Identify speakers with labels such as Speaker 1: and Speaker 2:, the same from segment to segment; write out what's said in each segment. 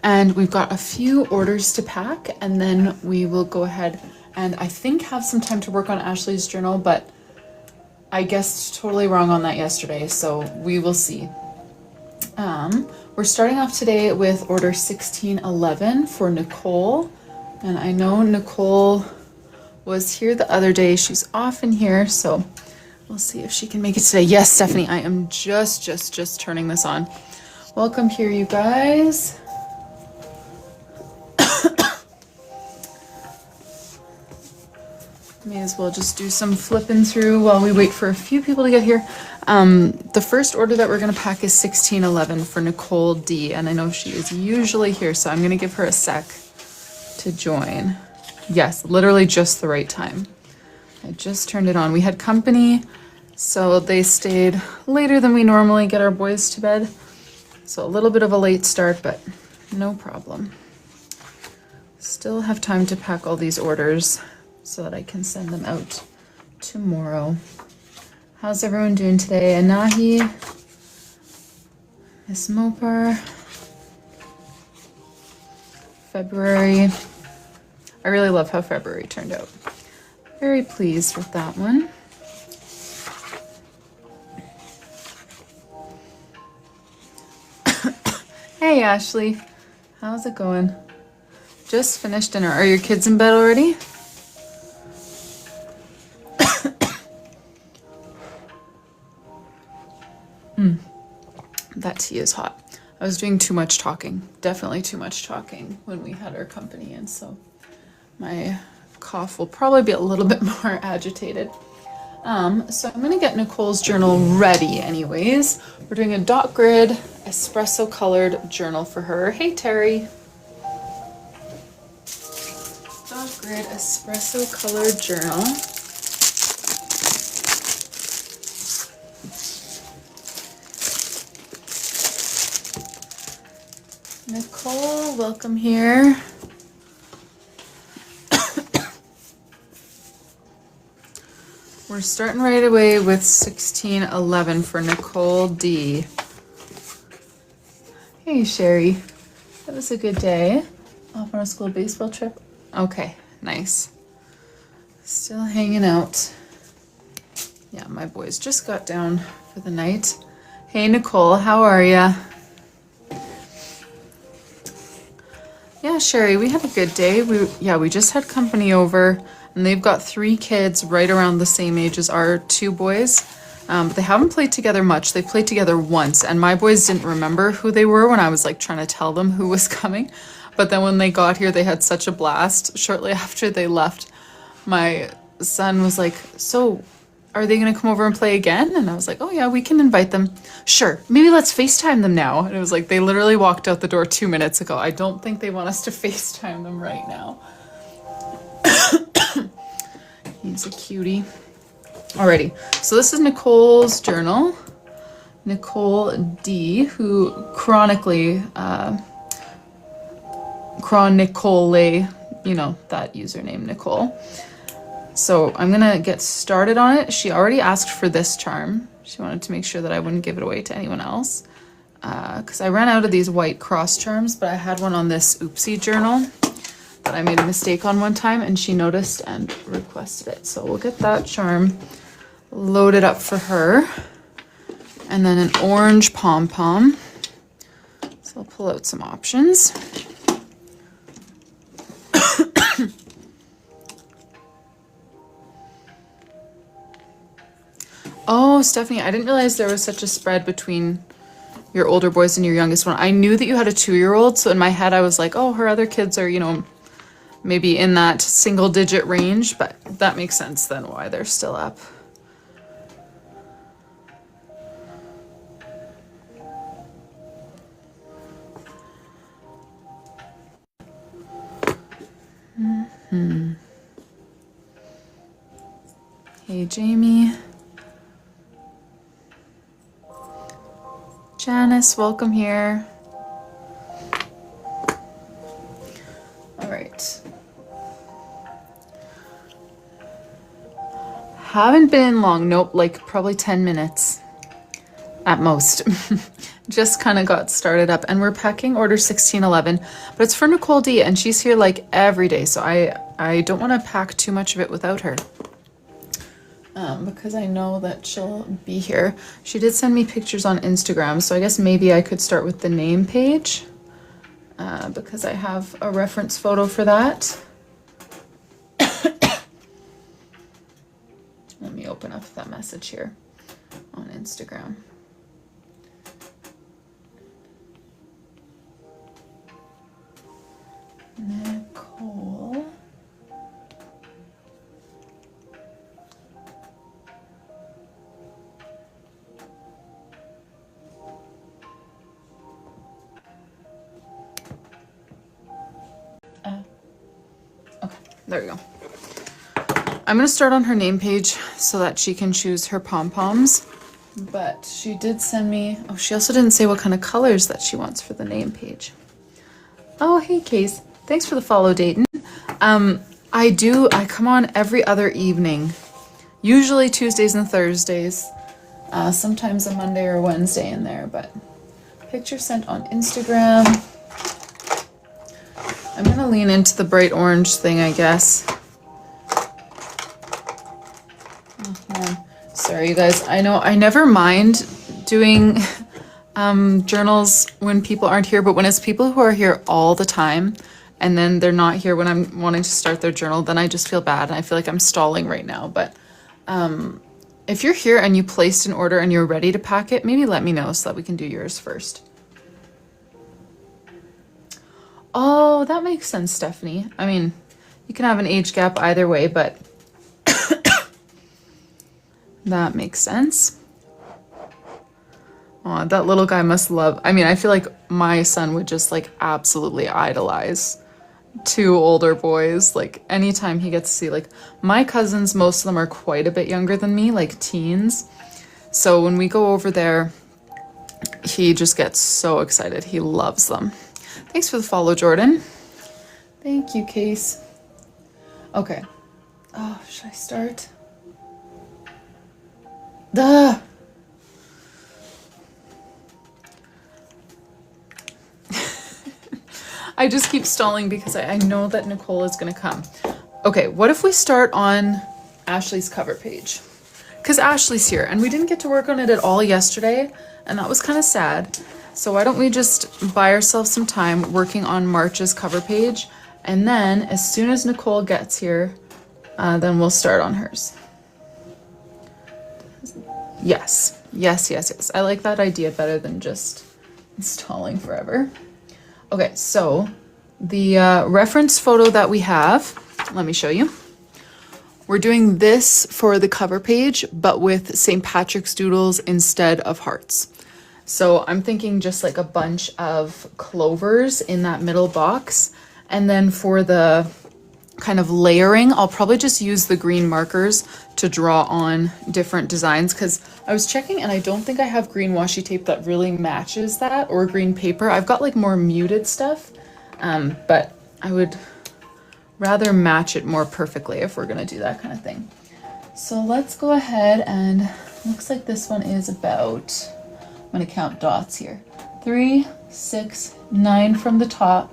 Speaker 1: And we've got a few orders to pack, and then we will go ahead and I think have some time to work on Ashley's journal, but I guessed totally wrong on that yesterday, so we will see. We're starting off today with order 1611 for Nicole. And I know Nicole was here the other day. She's often here, so we'll see if she can make it today. Yes, Stephanie, I am just turning this on. Welcome here, you guys. May as well just do some flipping through while we wait for a few people to get here. The first order that we're going to pack is 1611 for Nicole D. And I know she is usually here, so I'm going to give her a sec to join. Yes, literally just the right time. I just turned it on. We had company, so they stayed later than we normally get our boys to bed. So a little bit of a late start, but no problem. Still have time to pack all these orders so that I can send them out tomorrow. How's everyone doing today? Anahi, Miss Mopar, February. I really love how February turned out. Very pleased with that one. Hey Ashley, how's it going? Just finished dinner. Are your kids in bed already? That tea is hot. I was doing too much talking, definitely too much talking when we had our company in, so my cough will probably be a little bit more agitated. So I'm gonna get Nicole's journal ready anyways. We're doing a dot grid espresso colored journal for her. Hey Terry. Dot grid espresso colored journal. Nicole, welcome here. We're starting right away with 1611 for Nicole D. Hey Sherry, that was a good day. Off on a school baseball trip. Okay, nice. Still hanging out. Yeah, my boys just got down for the night. Hey Nicole, how are ya? Yeah, Sherry, we had a good day. We just had company over, and they've got 3 kids right around the same age as our 2 boys. But they haven't played together much. They played together once, and my boys didn't remember who they were when I was like trying to tell them who was coming. But then when they got here, they had such a blast. Shortly after they left, my son was like, so are they gonna come over and play again? And I was like, oh yeah, we can invite them. Sure, maybe let's FaceTime them now. And it was like, they literally walked out the door 2 minutes ago. I don't think they want us to FaceTime them right now. He's a cutie. Alrighty, so this is Nicole's journal. Nicole D, who chronically, you know, that username, Nicole. So I'm gonna get started on it. She already asked for this charm. She wanted to make sure that I wouldn't give it away to anyone else. Because I ran out of these white cross charms, but I had one on this oopsie journal that I made a mistake on one time, and she noticed and requested it. So we'll get that charm loaded up for her. And then an orange pom-pom. So I'll pull out some options. Oh, Stephanie, I didn't realize there was such a spread between your older boys and your youngest one. I knew that you had a 2-year-old, so in my head I was like, oh, her other kids are, you know, maybe in that single-digit range, but that makes sense then why they're still up. Hey, Jamie. Janice, welcome here. All right. Haven't been in long. Nope, like probably 10 minutes at most. just kind of got started up, and we're packing order 1611, but it's for Nicole D, and she's here like every day, so I don't want to pack too much of it without her. Because I know that she'll be here. She did send me pictures on Instagram, so I guess maybe I could start with the name page, because I have a reference photo for that. Let me open up that message here on Instagram. Nicole. Okay, there we go. I'm gonna start on her name page so that she can choose her pom-poms, but she did send me, oh, she also didn't say what kind of colors that she wants for the name page. Oh, hey, Case. Thanks for the follow, Dayton. I come on every other evening, usually Tuesdays and Thursdays, sometimes a Monday or Wednesday in there, but picture sent on Instagram. I'm gonna lean into the bright orange thing, I guess. Oh, man. Sorry, you guys. I know I never mind doing journals when people aren't here, but when it's people who are here all the time and then they're not here when I'm wanting to start their journal, then I just feel bad and I feel like I'm stalling right now. But if you're here and you placed an order and you're ready to pack it, maybe let me know so that we can do yours first. Oh, that makes sense, Stephanie. I mean, you can have an age gap either way, but that makes sense. Oh, that little guy must love, I mean, I feel like my son would just like absolutely idolize two older boys. Like anytime he gets to see, like my cousins, most of them are quite a bit younger than me, like teens. So when we go over there, he just gets so excited. He loves them. Thanks for the follow, Jordan. Thank you, Case. Okay. Oh, should I start? Duh. I just keep stalling because I know that Nicole is gonna come. Okay, what if we start on Ashley's cover page? Because Ashley's here and we didn't get to work on it at all yesterday, and that was kind of sad. So why don't we just buy ourselves some time working on March's cover page, and then as soon as Nicole gets here, then we'll start on hers. Yes, yes, yes, yes. I like that idea better than just installing forever. Okay, so the reference photo that we have, let me show you. We're doing this for the cover page, but with St. Patrick's doodles instead of hearts. So I'm thinking just like a bunch of clovers in that middle box. And then for the kind of layering, I'll probably just use the green markers to draw on different designs, because I was checking and I don't think I have green washi tape that really matches that, or green paper. I've got like more muted stuff, but I would rather match it more perfectly if we're gonna do that kind of thing. So let's go ahead, and looks like this one is about, I'm gonna count dots here. 3, 6, 9 from the top,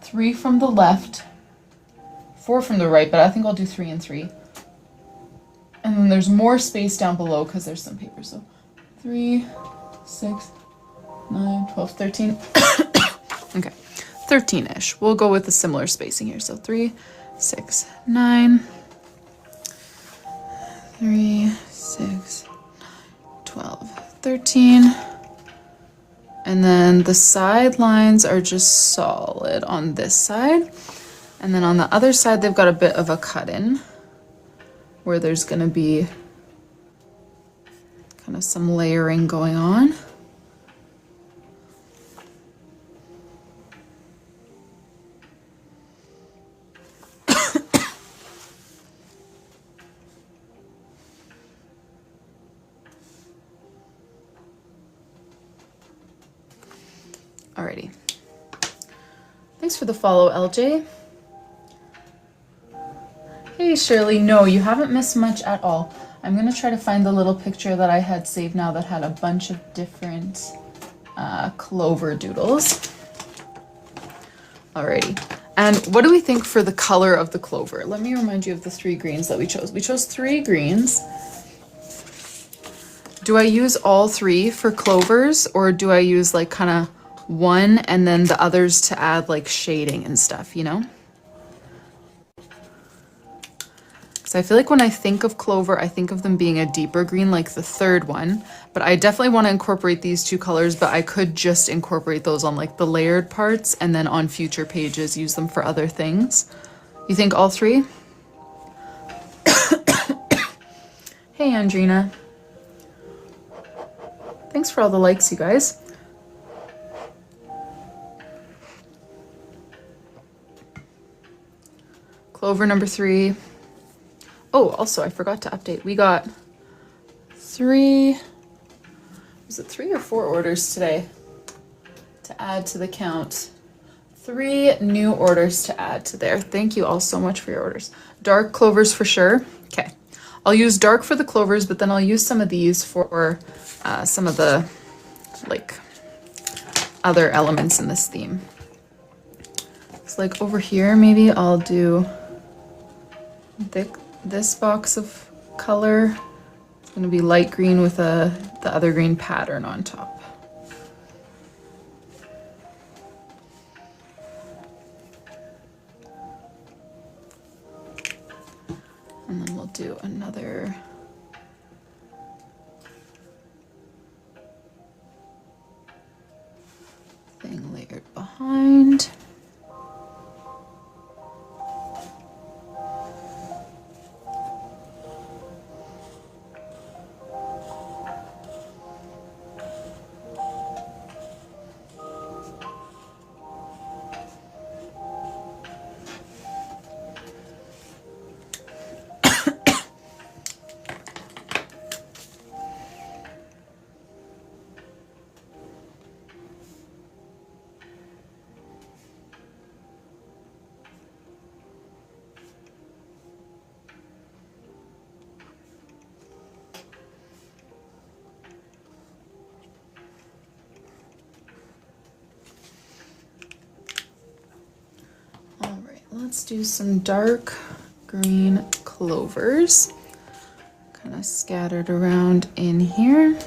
Speaker 1: 3 from the left, 4 from the right, but I think I'll do 3 and 3. And then there's more space down below because there's some paper. So 3, 6, 9, 12, 13. Okay, 13-ish. We'll go with a similar spacing here. So 3, 6, 9, 3, 6, 12, 13. And then the side lines are just solid on this side. And then on the other side, they've got a bit of a cut in where there's gonna be kind of some layering going on. Alrighty. Thanks for the follow, LJ. Hey Shirley, no, you haven't missed much at all. I'm gonna try to find the little picture that I had saved now that had a bunch of different clover doodles. Alrighty. And what do we think for the color of the clover? Let me remind you of the 3 greens that we chose. We chose 3 greens. Do I use all 3 for clovers, or do I use like kind of one and then the others to add like shading and stuff, you know? Because I feel like when I think of clover, I think of them being a deeper green like the 3rd one, but I definitely want to incorporate these 2 colors, but I could just incorporate those on like the layered parts and then on future pages use them for other things. You think all 3? Hey, Andrina. Thanks for all the likes, you guys. Clover number 3. Oh, also, I forgot to update. We got 3, was it 3 or 4 orders today to add to the count? 3 new orders to add to there. Thank you all so much for your orders. Dark clovers for sure. Okay. I'll use dark for the clovers, but then I'll use some of these for some of the like other elements in this theme. It's like over here, maybe I'll do this box of color. It's going to be light green with the other green pattern on top. And then we'll do another thing layered behind. Let's do some dark green clovers, kind of scattered around in here.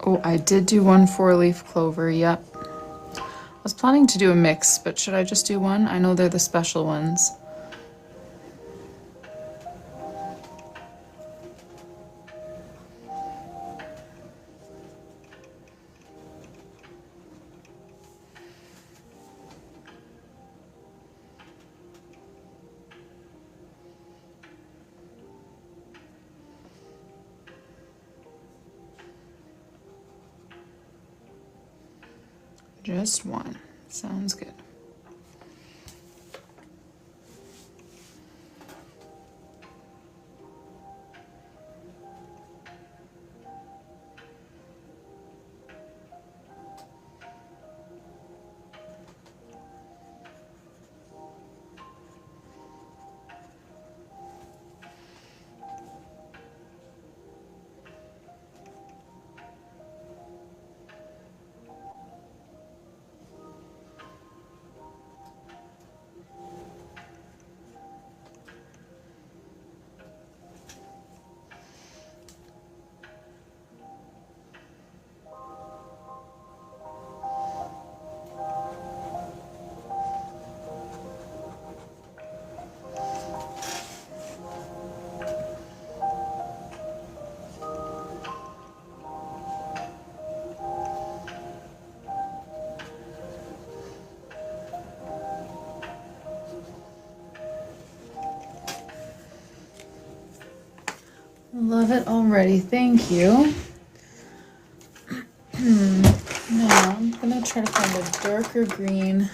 Speaker 1: Oh, I did do 1 4-leaf clover, yep. I was planning to do a mix, but should I just do 1? I know they're the special ones. Just 1. Sounds good. Love it already, thank you. Now I'm gonna try to find a darker green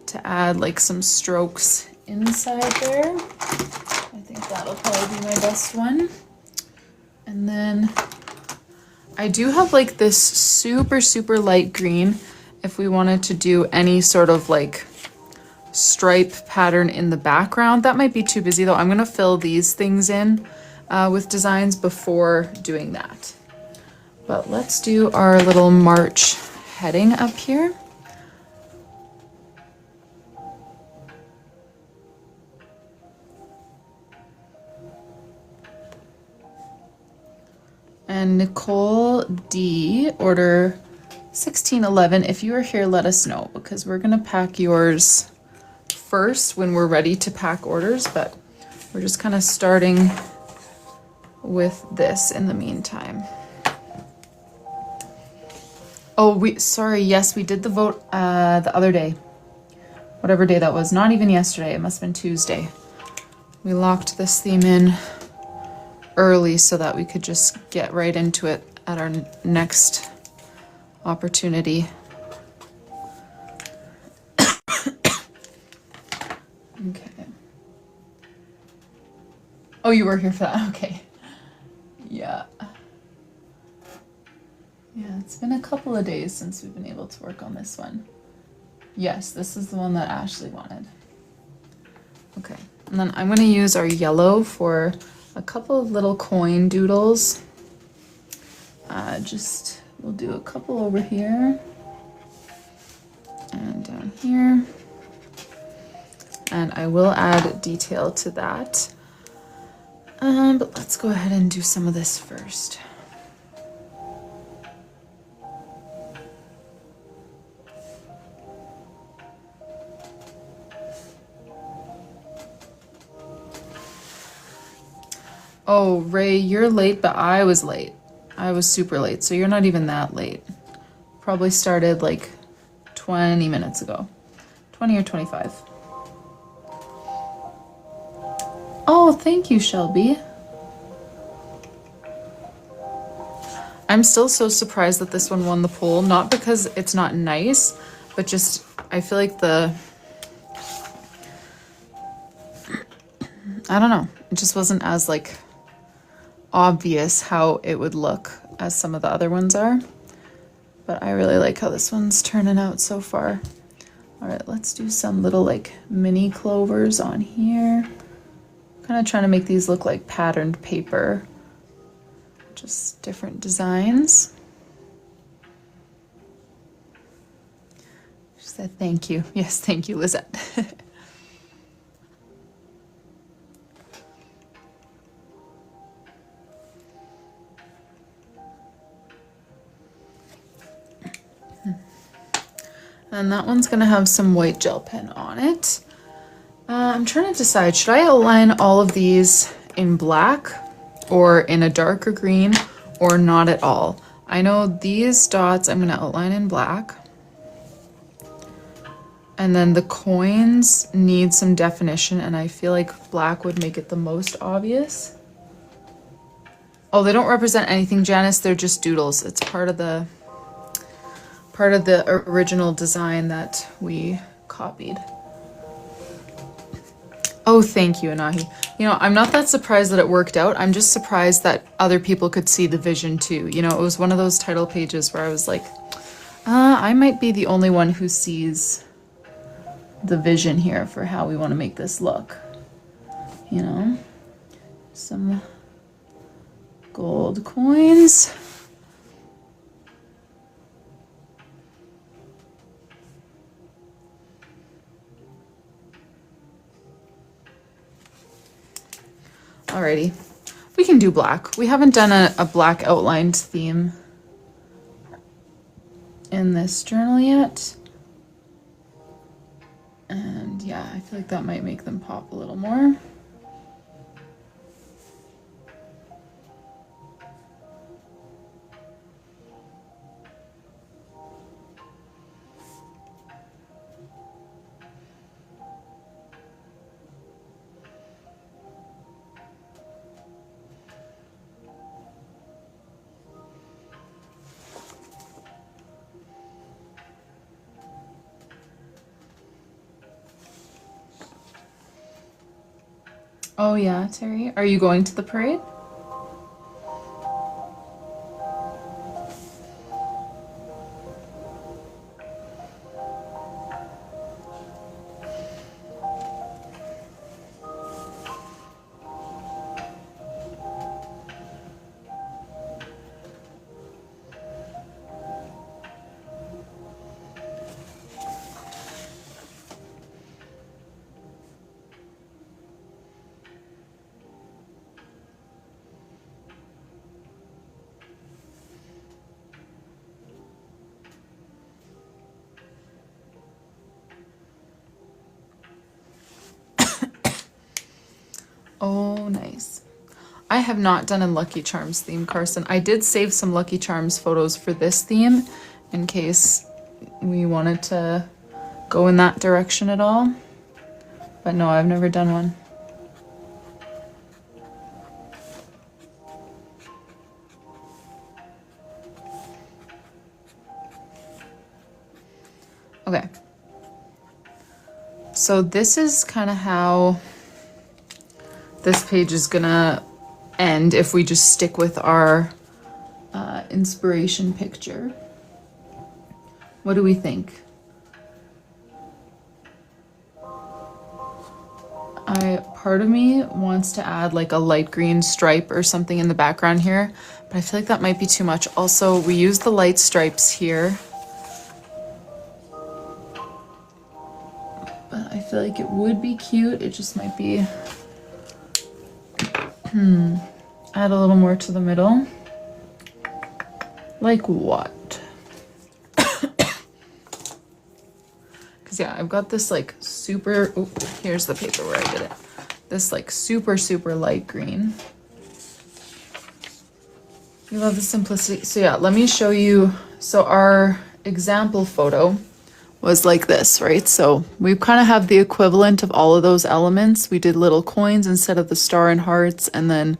Speaker 1: to add like some strokes inside there. I think that'll probably be my best one. And then I do have like this super, super light green if we wanted to do any sort of like stripe pattern in the background. That might be too busy though. I'm gonna fill these things in with designs before doing that. But let's do our little March heading up here. And Nicole D, order 1611. If you are here, let us know because we're gonna pack yours first when we're ready to pack orders, but we're just kind of starting with this in the meantime. Oh, sorry, yes, we did the vote the other day. Whatever day that was, not even yesterday, it must have been Tuesday. We locked this theme in early so that we could just get right into it at our next opportunity. Okay. Oh, you were here for that, okay. Yeah. Yeah, it's been a couple of days since we've been able to work on this one. Yes, this is the one that Ashley wanted. Okay, and then I'm gonna use our yellow for a couple of little coin doodles. We'll do a couple over here and down here. And I will add detail to that. But let's go ahead and do some of this first. Oh, Ray, you're late, but I was late. I was super late, so you're not even that late. Probably started like 20 minutes ago. 20 or 25. Oh, thank you, Shelby. I'm still so surprised that this one won the poll, not because it's not nice, but just I feel like I don't know, it just wasn't as like obvious how it would look as some of the other ones are. But I really like how this one's turning out so far. All right, let's do some little like mini clovers on here. Kind of trying to make these look like patterned paper. Just different designs. She said thank you. Yes, thank you, Lizette. And that one's gonna have some white gel pen on it. I'm trying to decide, should I outline all of these in black or in a darker green or not at all? I know these dots I'm gonna outline in black. And then the coins need some definition and I feel like black would make it the most obvious. Oh, they don't represent anything, Janice, they're just doodles. It's part of the original design that we copied. Oh, thank you, Anahi. You know, I'm not that surprised that it worked out. I'm just surprised that other people could see the vision too. You know, it was one of those title pages where I was like, I might be the only one who sees the vision here for how we want to make this look. You know, some gold coins. Alrighty, we can do black. We haven't done a black outlined theme in this journal yet. And yeah, I feel like that might make them pop a little more. Oh yeah, Terry. Are you going to the parade? Oh, nice. I have not done a Lucky Charms theme, Carson. I did save some Lucky Charms photos for this theme in case we wanted to go in that direction at all. But no, I've never done one. Okay. So this is kind of how this page is gonna end if we just stick with our inspiration picture. What do we think? Part of me wants to add like a light green stripe or something in the background here, but I feel like that might be too much. Also, we use the light stripes here, but I feel like it would be cute. It just might be, add a little more to the middle. Like what? Because yeah, I've got this like super, oh, here's the paper where I did it. This like super, super light green. You love the simplicity. So yeah, let me show you. So our example photo was like this, right? So we kind of have the equivalent of all of those elements. We did little coins instead of the star and hearts. And then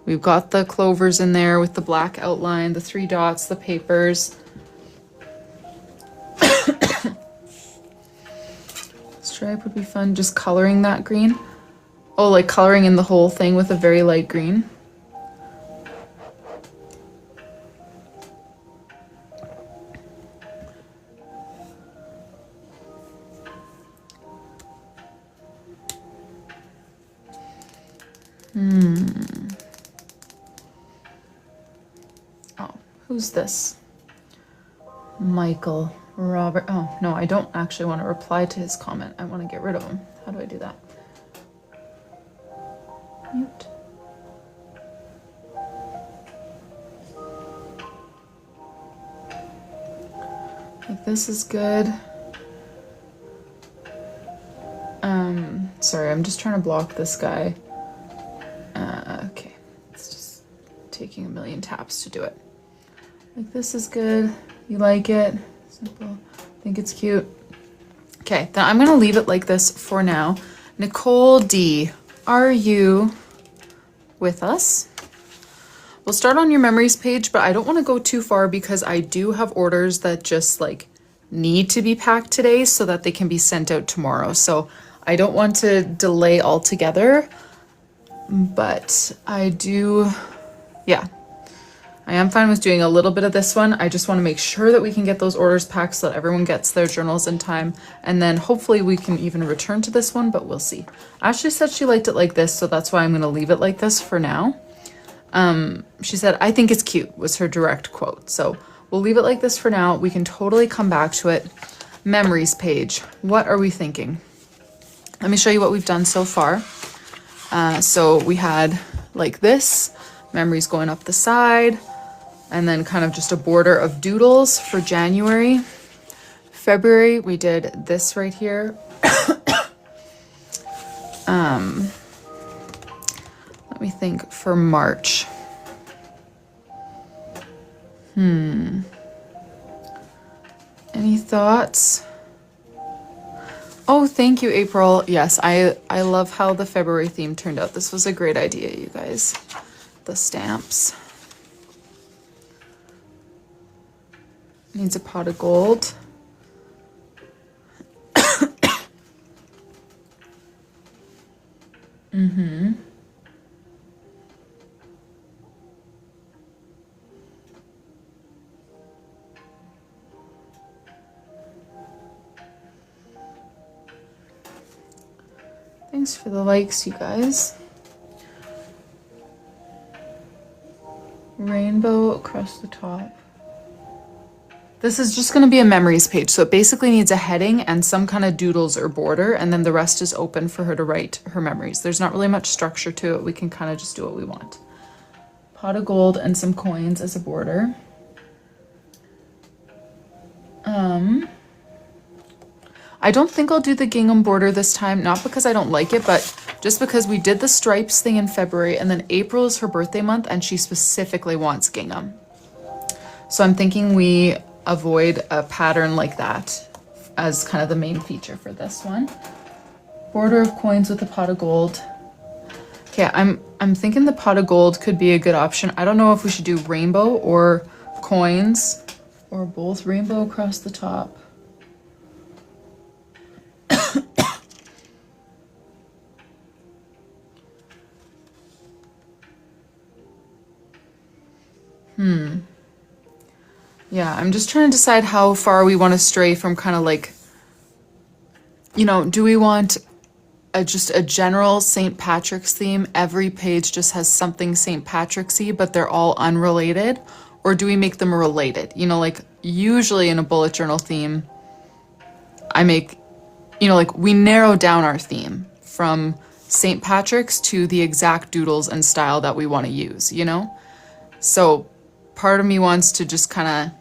Speaker 1: we've got the clovers in there with the black outline, the 3 dots, the papers. Stripe would be fun, just coloring that green. Oh, like coloring in the whole thing with a very light green. Oh, who's this? Michael Robert. Oh, no, I don't actually want to reply to his comment. I want to get rid of him. How do I do that? Mute. Like this is good. Sorry, I'm just trying to block this guy. Okay, it's just taking a million taps to do it. Like this is good. You like it? Simple. I think it's cute. Okay, then I'm gonna leave it like this for now. Nicole D, are you with us? We'll start on your memories page, but I don't want to go too far because I do have orders that just like need to be packed today so that they can be sent out tomorrow. So I don't want to delay altogether, but I do, yeah. I am fine with doing a little bit of this one. I just want to make sure that we can get those orders packed so that everyone gets their journals in time. And then hopefully we can even return to this one, but we'll see. Ashley said she liked it like this, so that's why I'm going to leave it like this for now. She said, I think it's cute, was her direct quote. So we'll leave it like this for now. We can totally come back to it. Memories page. What are we thinking? Let me show you what we've done so far. So we had like this, memories going up the side, and then kind of just a border of doodles for January. February, we did this right here. Let me think for March. Any thoughts? Oh, thank you, April. Yes, I love how the February theme turned out. This was a great idea, you guys. The stamps. Needs a pot of gold. Mm-hmm. Thanks for the likes, you guys. Rainbow across the top. This is just going to be a memories page, so it basically needs a heading and some kind of doodles or border, and then the rest is open for her to write her memories. There's not really much structure to it. We can kind of just do what we want. Pot of gold and some coins as a border. I don't think I'll do the gingham border this time, not because I don't like it, but just because we did the stripes thing in February, and then April is her birthday month, and she specifically wants gingham. So I'm thinking we avoid a pattern like that as kind of the main feature for this one. Border of coins with a pot of gold. Okay, I'm thinking the pot of gold could be a good option. I don't know if we should do rainbow or coins or both rainbow across the top. Yeah, I'm just trying to decide how far we want to stray from kind of like, you know, do we want just a general St. Patrick's theme? Every page just has something St. Patrick's-y, but they're all unrelated? Or do we make them related? You know, like usually in a bullet journal theme, I make, you know, like we narrow down our theme from St. Patrick's to the exact doodles and style that we want to use, you know? So part of me wants to just kind of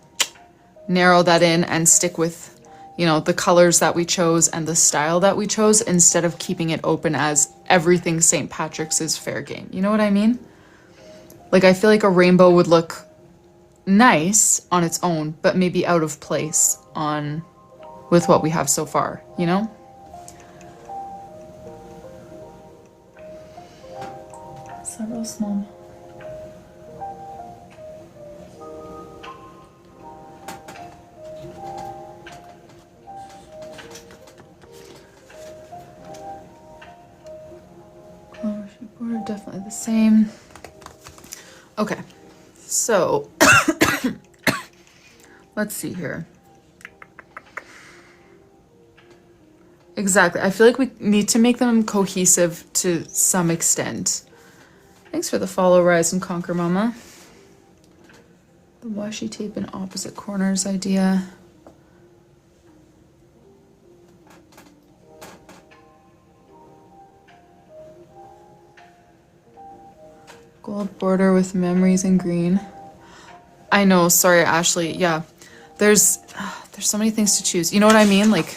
Speaker 1: narrow that in and stick with, you know, the colors that we chose and the style that we chose instead of keeping it open as everything St. Patrick's is fair game. You know what I mean? Like, I feel like a rainbow would look nice on its own, but maybe out of place on with what we have so far, you know? Several small. Border definitely the same. Okay, so let's see here. Exactly. I feel like we need to make them cohesive to some extent. Thanks for the follow, Rise and Conquer, Mama. The washi tape in opposite corners idea. Gold border with memories in green. I know, sorry, Ashley. Yeah, there's so many things to choose. You know what I mean? Like,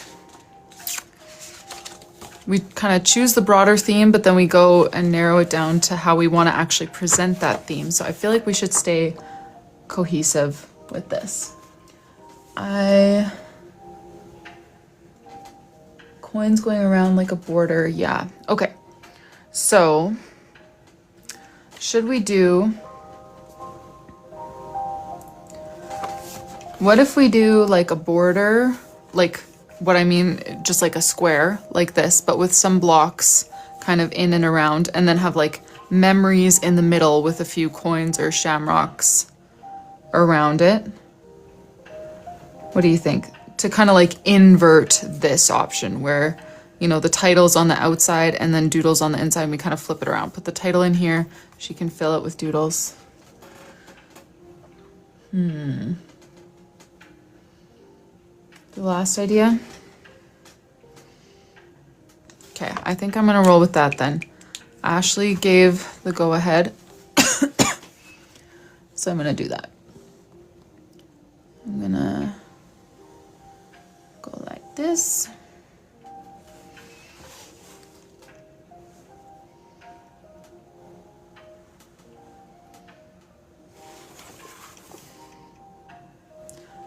Speaker 1: we kind of choose the broader theme, but then we go and narrow it down to how we want to actually present that theme. So I feel like we should stay cohesive with this. Coins going around like a border. Yeah. Okay. So should we do, what if we do like a border, like what I mean, just like a square like this, but with some blocks kind of in and around, and then have like memories in the middle with a few coins or shamrocks around it? What do you think? To kind of like invert this option where, you know, the title's on the outside and then doodles on the inside, and we kind of flip it around. Put the title in here, she can fill it with doodles. The last idea? Okay, I think I'm gonna roll with that then. Ashley gave the go-ahead, so I'm gonna do that. I'm gonna go like this.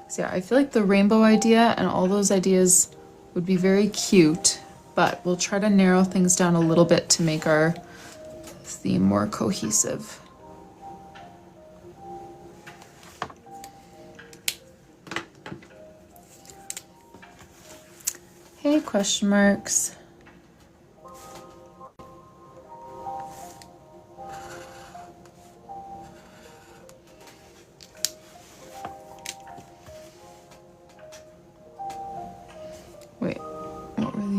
Speaker 1: So yeah, I feel like the rainbow idea and all those ideas would be very cute, but we'll try to narrow things down a little bit to make our theme more cohesive. Hey, question marks.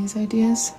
Speaker 1: these ideas.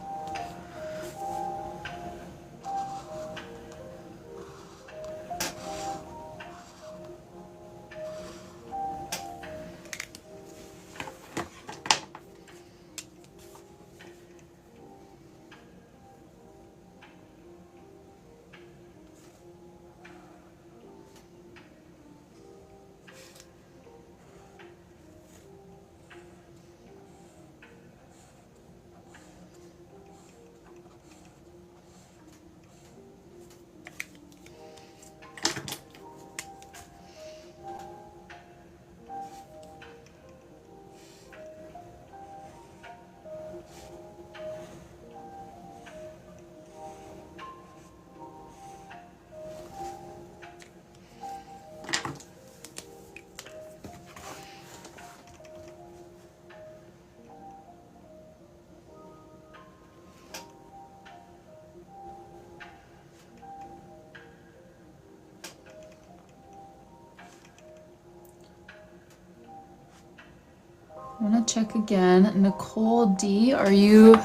Speaker 1: I want to check again. Nicole D, are you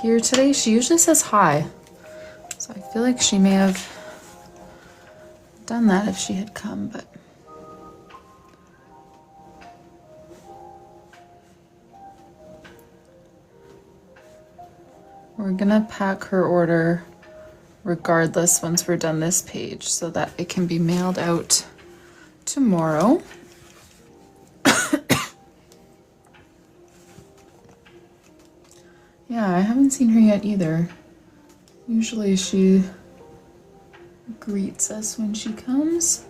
Speaker 1: here today? She usually says hi. So I feel like she may have done that if she had come, but. We're gonna pack her order regardless once we're done this page so that it can be mailed out tomorrow. Yeah, I haven't seen her yet either. Usually she greets us when she comes.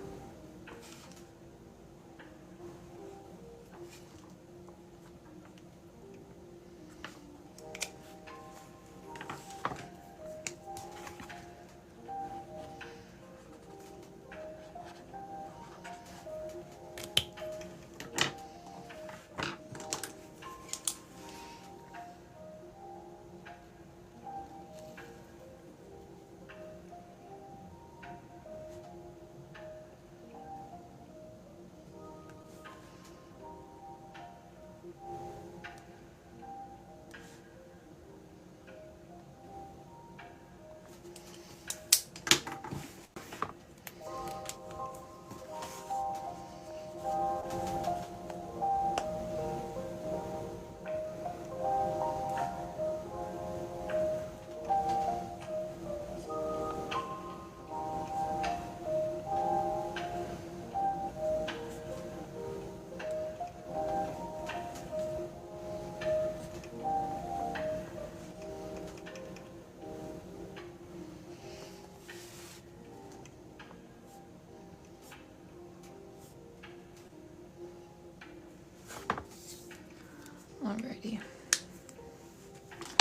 Speaker 1: Alrighty.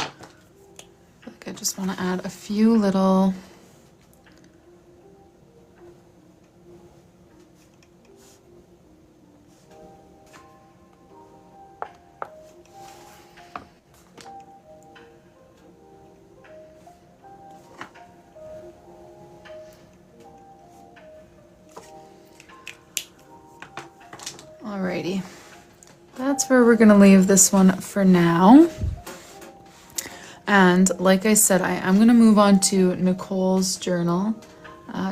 Speaker 1: I feel like I just want to add a few little Alrighty. That's where we're gonna leave this one for now. And like I said, I am gonna move on to Nicole's journal,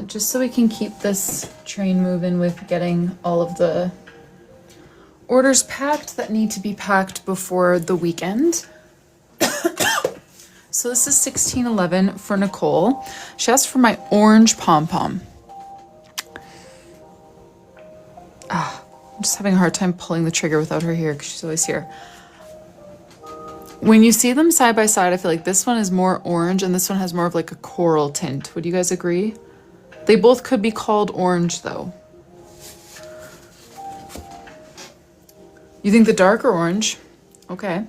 Speaker 1: just so we can keep this train moving with getting all of the orders packed that need to be packed before the weekend. So this is 1611 for Nicole. She asked for my orange pom-pom. I'm just having a hard time pulling the trigger without her here because she's always here. When you see them side by side, I feel like this one is more orange and this one has more of like a coral tint. Would you guys agree? They both could be called orange though. You think the darker orange? Okay.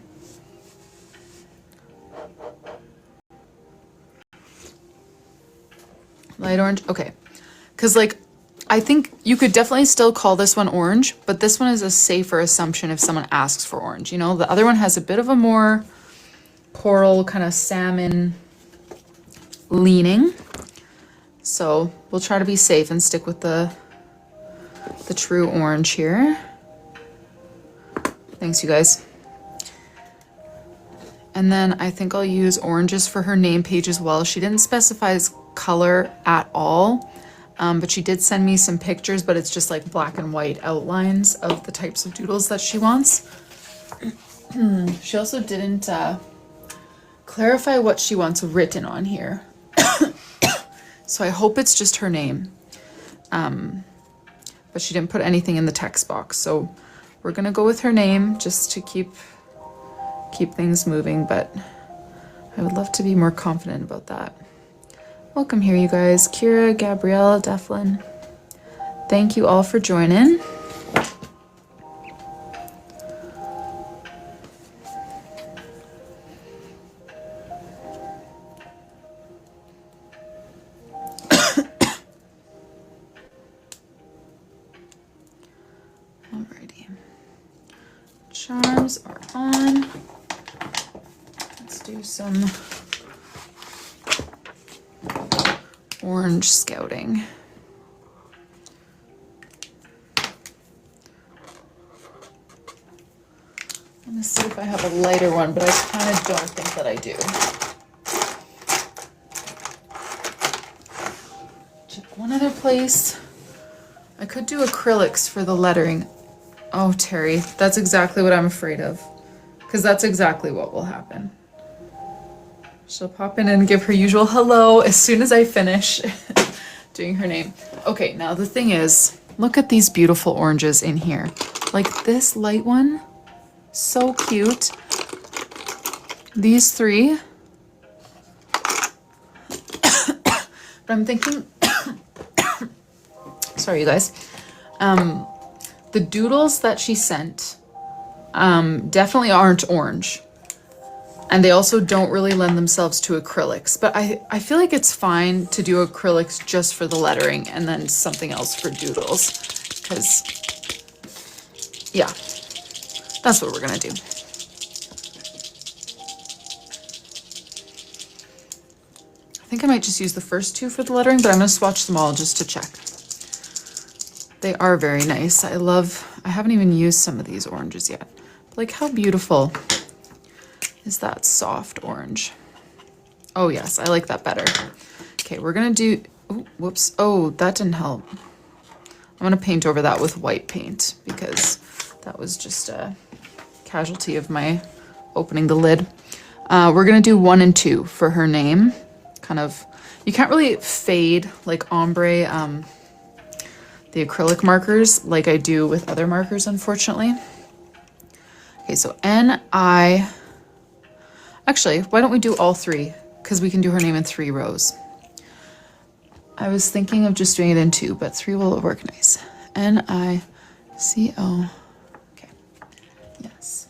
Speaker 1: Light orange? Okay. Because like, I think you could definitely still call this one orange, but this one is a safer assumption if someone asks for orange. You know, the other one has a bit of a more coral kind of salmon leaning. So we'll try to be safe and stick with the true orange here. Thanks, you guys. And then I think I'll use oranges for her name page as well. She didn't specify color at all, but she did send me some pictures, but it's just like black and white outlines of the types of doodles that she wants. She also didn't clarify what she wants written on here. So I hope it's just her name. But she didn't put anything in the text box. So we're gonna go with her name just to keep things moving, but I would love to be more confident about that. Welcome here, you guys. Kira, Gabrielle, Declan. Thank you all for joining. Alrighty. Charms are on. Let's do some orange scouting. I'm gonna see if I have a lighter one, but I kind of don't think that I do. Check one other place. I could do acrylics for the lettering. Oh, Terry, that's exactly what I'm afraid of, because that's exactly what will happen. She'll pop in and give her usual hello as soon as I finish doing her name. Okay, now the thing is, look at these beautiful oranges in here. Like this light one, so cute. These three. But I'm thinking, sorry you guys, the doodles that she sent definitely aren't orange. And they also don't really lend themselves to acrylics. But I feel like it's fine to do acrylics just for the lettering and then something else for doodles. Because, yeah, that's what we're gonna do. I think I might just use the first two for the lettering, but I'm gonna swatch them all just to check. They are very nice. I haven't even used some of these oranges yet. But like, how beautiful is that soft orange? Oh yes, I like that better. Okay, we're gonna do, oh, whoops. Oh, that didn't help. I'm gonna paint over that with white paint because that was just a casualty of my opening the lid. We're gonna do 1 and 2 for her name. Kind of, you can't really fade like ombre, the acrylic markers like I do with other markers, unfortunately. Okay, so N-I, actually, why don't we do all 3? Because we can do her name in 3 rows. I was thinking of just doing it in 2, but 3 will work nice. N-I-C-O, okay, yes.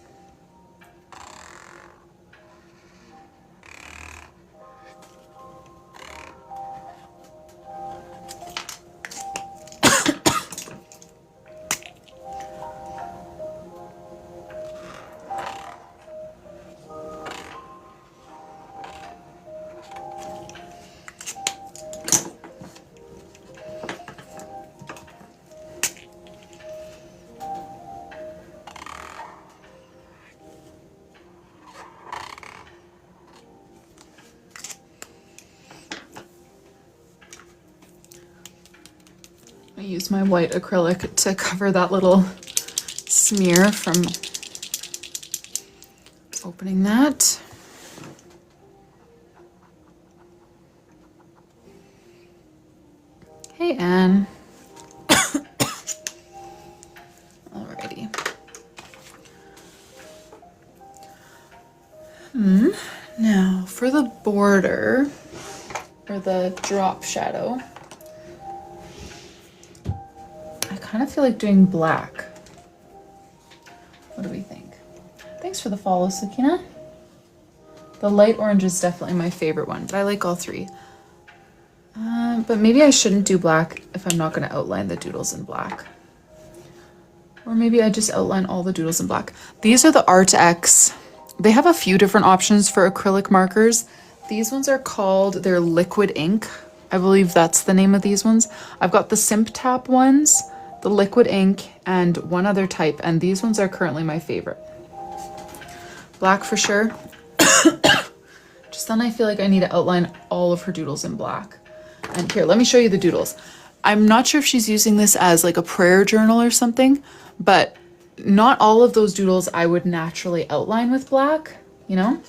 Speaker 1: I use my white acrylic to cover that little smear from opening that. Hey, Anne. Alrighty. Now for the border, or the drop shadow, I kind of feel like doing black. What do we think? Thanks for the follow, Sakina. The light orange is definitely my favorite one, but I like all 3. But maybe I shouldn't do black if I'm not going to outline the doodles in black. Or maybe I just outline all the doodles in black. These are the Art X. They have a few different options for acrylic markers. These ones are called, they're liquid ink. I believe that's the name of these ones. I've got the Simp Tap ones, the liquid ink, and one other type, and these ones are currently my favorite. Black for sure. Just then I feel like I need to outline all of her doodles in black. And here, let me show you the doodles. I'm not sure if she's using this as like a prayer journal or something, but not all of those doodles I would naturally outline with black, you know?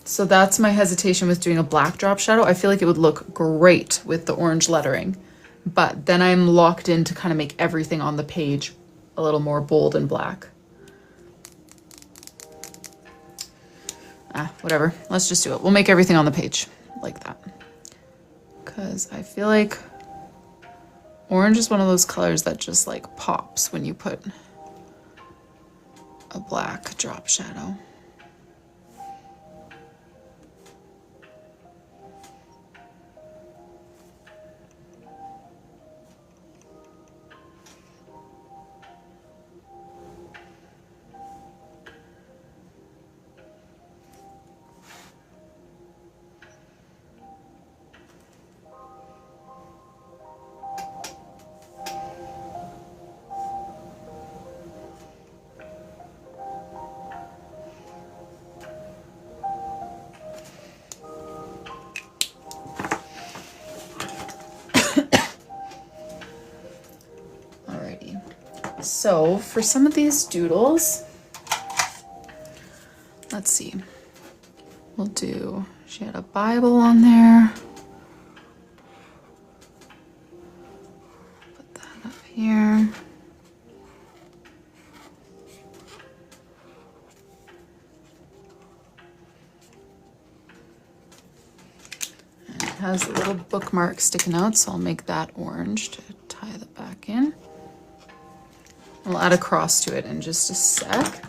Speaker 1: So that's my hesitation with doing a black drop shadow. I feel like it would look great with the orange lettering, but then I'm locked in to kind of make everything on the page a little more bold and black. Whatever, let's just do it. We'll make everything on the page like that. Because I feel like orange is one of those colors that just like pops when you put a black drop shadow. So for some of these doodles, let's see, we'll do, she had a Bible on there. Put that up here. And it has a little bookmark sticking out, so I'll make that orange to tie the back in. I'll add a cross to it in just a sec.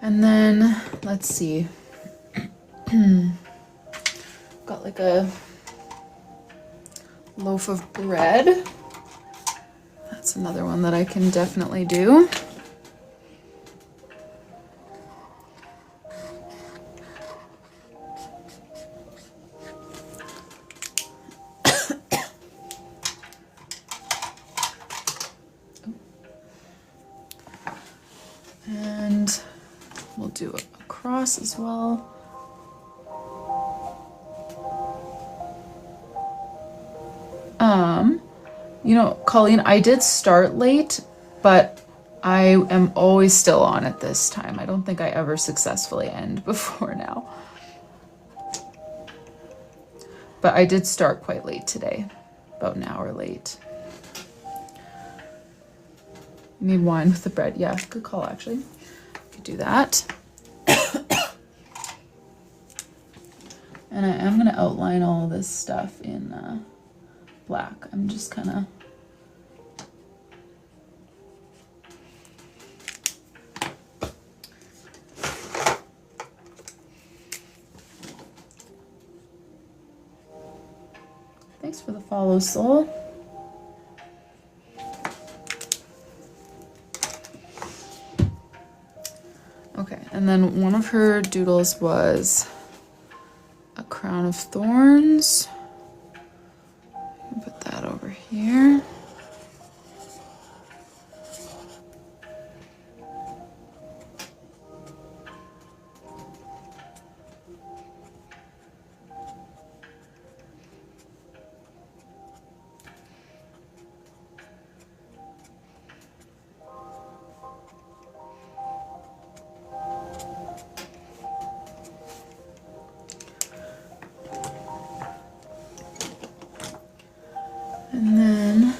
Speaker 1: And then, let's see. Got like a loaf of bread. That's another one that I can definitely do. And we'll do a cross as well. You know, Colleen, I did start late, but I am always still on at this time. I don't think I ever successfully end before now. But I did start quite late today, about an hour late. You need wine with the bread. Yeah, good call, actually. Could do that. And I am going to outline all of this stuff in black. I'm just kind of... Thanks for the follow, Soul. Okay, and then one of her doodles was a crown of thorns. Put that over here. And then,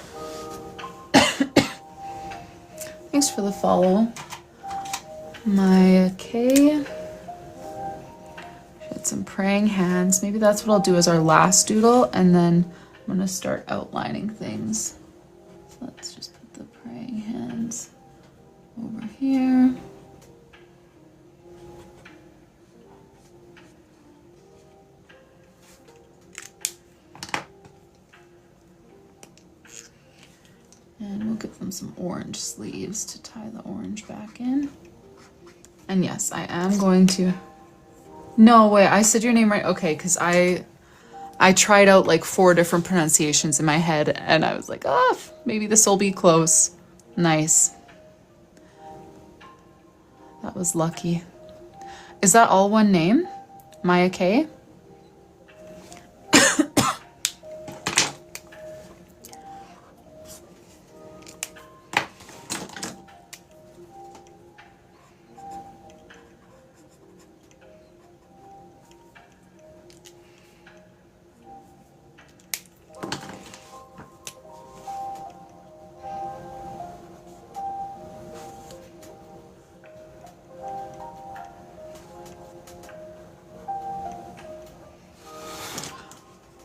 Speaker 1: thanks for the follow. Maya K. She had some praying hands. Maybe that's what I'll do as our last doodle, and then I'm going to start outlining things. So let's just put the praying hands over here. And we'll give them some orange sleeves to tie the orange back in. And yes, I am going to... No, wait, I said your name right. Okay, because I tried out like 4 different pronunciations in my head, and I was like, maybe this will be close. Nice. That was lucky. Is that all one name? Maya K?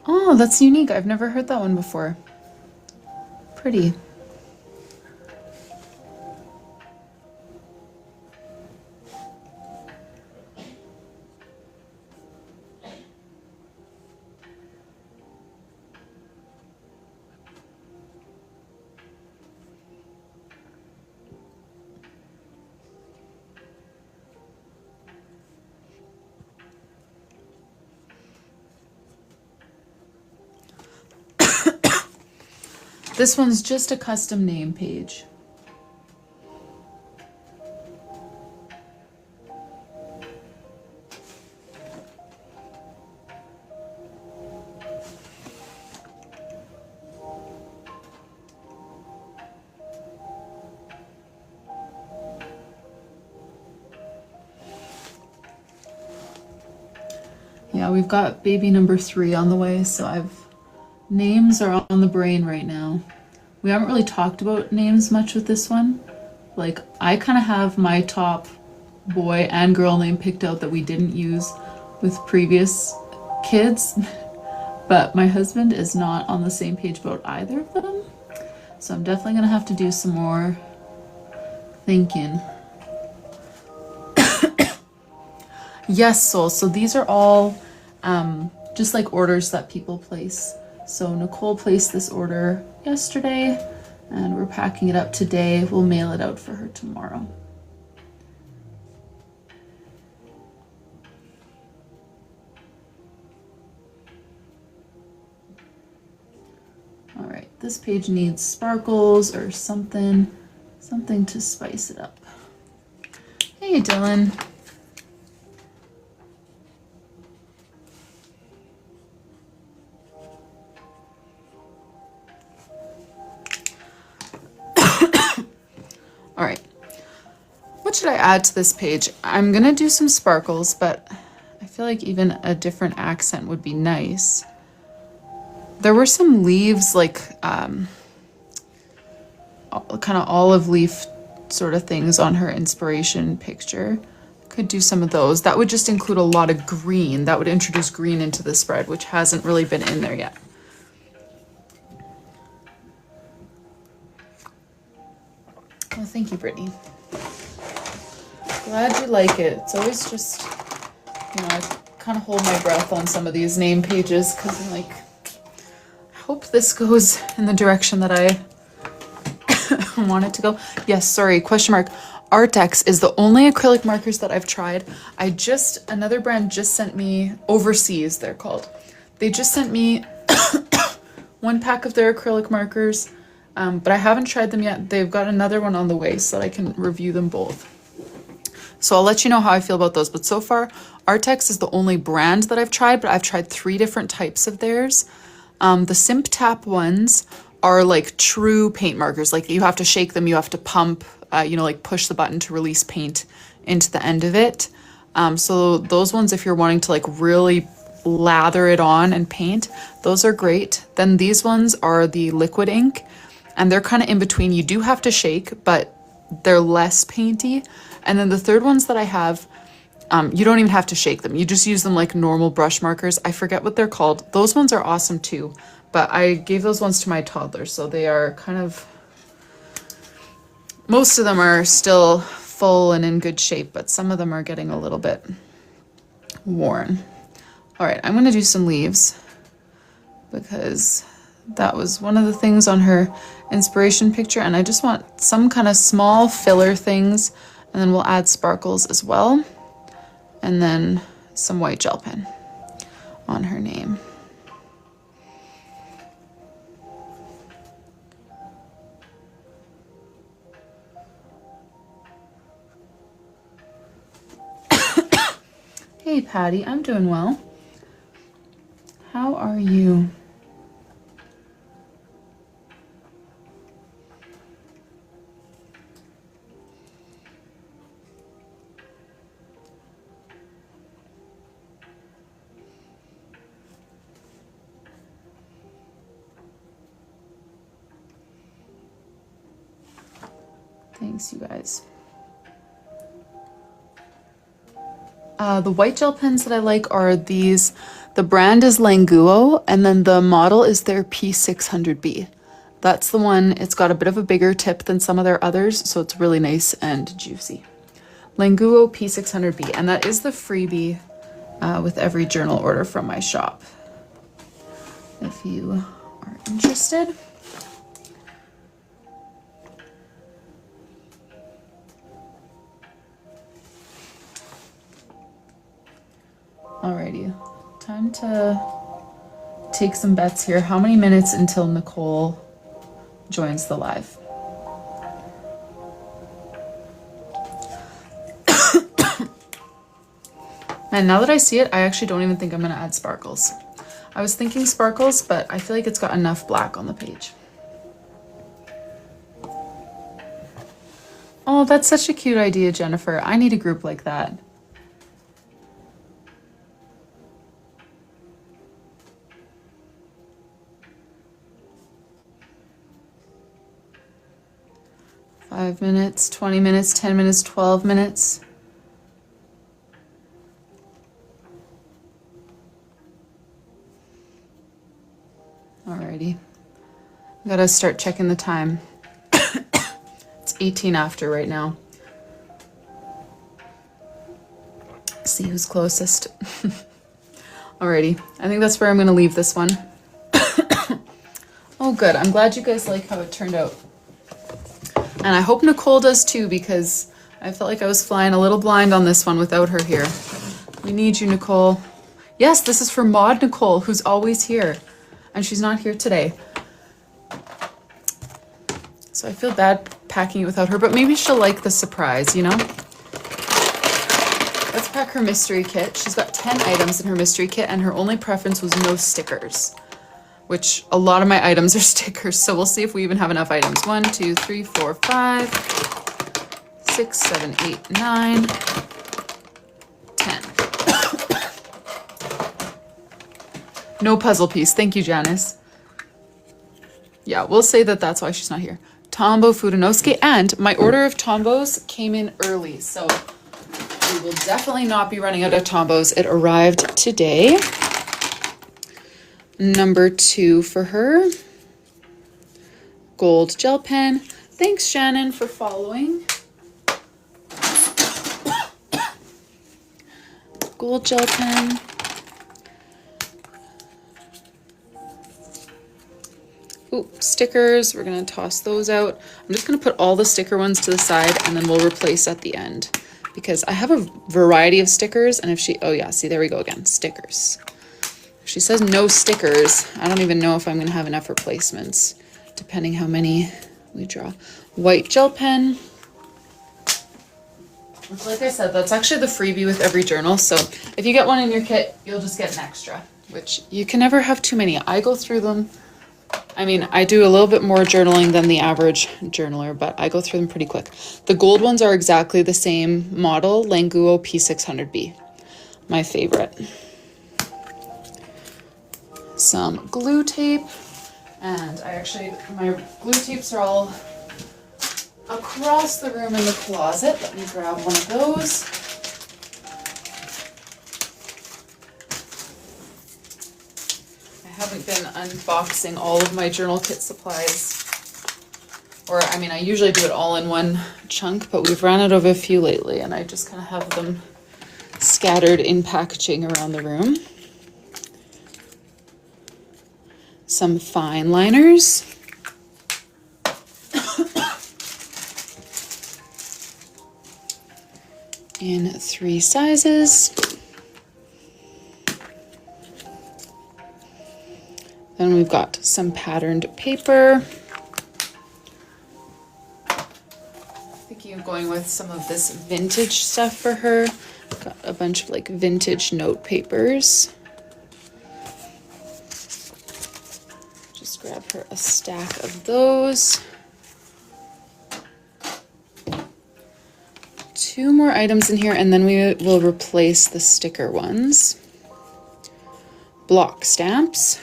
Speaker 1: Oh, that's unique. I've never heard that one before. Pretty. This one's just a custom name page. Yeah, we've got baby number 3 on the way, so names are on the brain right now. We haven't really talked about names much with this one. Like, I kind of have my top boy and girl name picked out that we didn't use with previous kids, but my husband is not on the same page about either of them. So I'm definitely gonna have to do some more thinking. Yes, Soul. So these are all just like orders that people place. So Nicole placed this order yesterday and we're packing it up today. We'll mail it out for her tomorrow. All right, this page needs sparkles or something to spice it up. Hey, Dylan. All right, what should I add to this page? I'm gonna do some sparkles, but I feel like even a different accent would be nice. There were some leaves, like kind of olive leaf sort of things on her inspiration picture. Could do some of those. That would just include a lot of green. That would introduce green into the spread, which hasn't really been in there yet. Well, thank you, Brittany. Glad you like it. It's always just, you know, I kind of hold my breath on some of these name pages because I'm like, I hope this goes in the direction that I want it to go. Yes, sorry, question mark. Artex is the only acrylic markers that I've tried. Another brand just sent me, Overseas they're called. They just sent me one pack of their acrylic markers. But I haven't tried them yet. They've got another one on the way so that I can review them both. So I'll let you know how I feel about those. But so far, Artex is the only brand that I've tried, but I've tried 3 different types of theirs. The Simp Tap ones are like true paint markers. Like you have to shake them, you have to pump, you know, like push the button to release paint into the end of it. So those ones, if you're wanting to like really lather it on and paint, those are great. Then these ones are the liquid ink. And they're kind of in between. You do have to shake, but they're less painty. And then the third ones that I have, you don't even have to shake them. You just use them like normal brush markers. I forget what they're called. Those ones are awesome too. But I gave those ones to my toddler, so they are kind of, most of them are still full and in good shape, but some of them are getting a little bit worn. All right, I'm gonna do some leaves because that was one of the things on her inspiration picture, and I just want some kind of small filler things, and then we'll add sparkles as well, and then some white gel pen on her name. Hey, Patty, I'm doing well. How are you? Thanks, you guys. The white gel pens that I like are these. The brand is Languo, and then the model is their P600B. That's the one. It's got a bit of a bigger tip than some of their others, so it's really nice and juicy. Languo P600B, and that is the freebie with every journal order from my shop, if you are interested. Alrighty, time to take some bets here. How many minutes until Nicole joins the live? And now that I see it, I actually don't even think I'm gonna add sparkles. I was thinking sparkles, but I feel like it's got enough black on the page. Oh, that's such a cute idea, Jennifer. I need a group like that. 5 minutes, 20 minutes, 10 minutes, 12 minutes. Alrighty. I gotta start checking the time. It's 18 after right now. See who's closest. Alrighty. I think that's where I'm gonna leave this one. Oh, good. I'm glad you guys like how it turned out. And I hope Nicole does too, because I felt like I was flying a little blind on this one without her here. We need you, Nicole. Yes, this is for Maud Nicole, who's always here. And she's not here today. So I feel bad packing it without her, but maybe she'll like the surprise, you know? Let's pack her mystery kit. She's got 10 items in her mystery kit, and her only preference was no stickers. Which a lot of my items are stickers, so we'll see if we even have enough items. 1, 2, 3, 4, 5, 6, 7, 8, 9, 10. No puzzle piece. Thank you, Janice. Yeah, we'll say that that's why she's not here. Tombow Fudenosuke, and my order of Tombos came in early, so we will definitely not be running out of Tombos. It arrived today. Number 2 for her. Gold gel pen. Thanks, Shannon, for following. Gold gel pen. Ooh, stickers. We're going to toss those out. I'm just going to put all the sticker ones to the side, and then we'll replace at the end. Because I have a variety of stickers, and if she... Oh, yeah, see, there we go again. Stickers. She says no stickers. I don't even know if I'm going to have enough replacements, depending how many we draw. White gel pen. Like I said, that's actually the freebie with every journal. So if you get one in your kit, you'll just get an extra, which you can never have too many. I go through them. I mean, I do a little bit more journaling than the average journaler, but I go through them pretty quick. The gold ones are exactly the same model, Languo P600B. My favorite. Some glue tape, and my glue tapes are all across the room in the closet. Let me grab one of those. I haven't been unboxing all of my journal kit supplies, or I mean, I usually do it all in one chunk, but we've ran out of a few lately, and I just kind of have them scattered in packaging around the room. Some fine liners. In 3 sizes. Then we've got some patterned paper. Thinking of going with some of this vintage stuff for her. Got a bunch of like vintage note papers. Just grab her a stack of those. 2 more items in here, and then we will replace the sticker ones. Block stamps.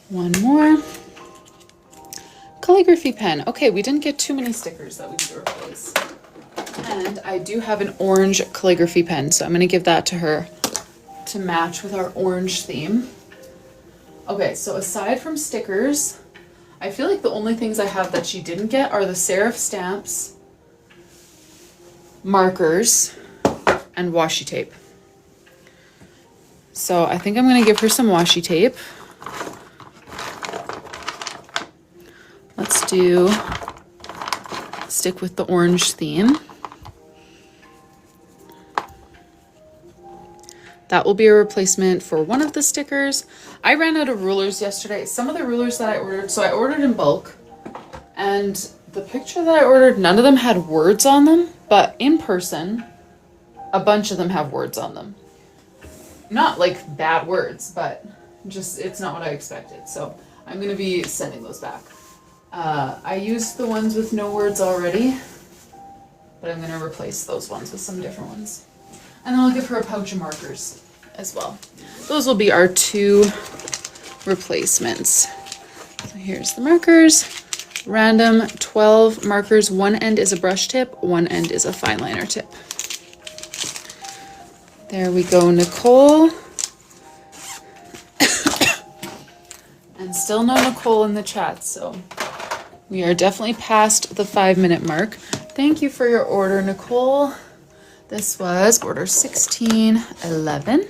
Speaker 1: One more. Calligraphy pen. Okay, we didn't get too many stickers that we need to replace. And I do have an orange calligraphy pen, so I'm going to give that to her to match with our orange theme. Okay, so aside from stickers, I feel like the only things I have that she didn't get are the serif stamps, markers, and washi tape. So I think I'm going to give her some washi tape. Let's stick with the orange theme. That will be a replacement for one of the stickers. I ran out of rulers yesterday. Some of the rulers that I ordered, so I ordered in bulk, and the picture that I ordered, none of them had words on them, but in person, a bunch of them have words on them. Not like bad words, but just, it's not what I expected. So I'm going to be sending those back. I used the ones with no words already, but I'm going to replace those ones with some different ones. And then I'll give her a pouch of markers as well. Those will be our 2 replacements. So here's the markers. Random 12 markers. One end is a brush tip, one end is a fine liner tip. There we go, Nicole. And still no Nicole in the chat, so we are definitely past the 5-minute mark. Thank you for your order, Nicole. This was order 1611.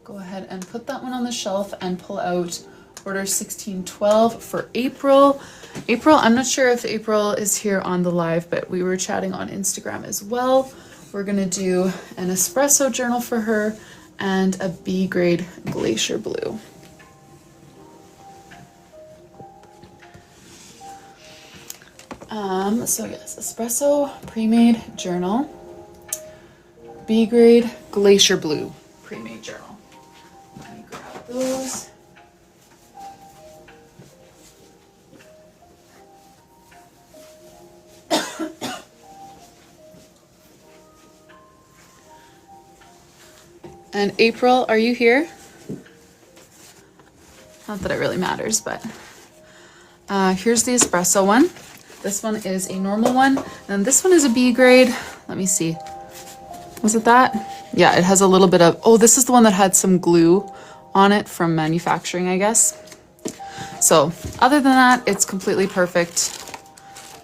Speaker 1: Go ahead and put that one on the shelf and pull out order 1612 for April. April, I'm not sure if April is here on the live, but we were chatting on Instagram as well. We're gonna do an espresso journal for her and a B grade glacier blue. So yes, espresso pre-made journal, B grade glacier blue pre-made journal. Let me grab those. And April, are you here? Not that it really matters, but here's the espresso one. This one is a normal one, and this one is a B grade. Let me see. Was it that? Yeah, it has a little bit of, oh, this is the one that had some glue on it from manufacturing, I guess. So other than that, it's completely perfect.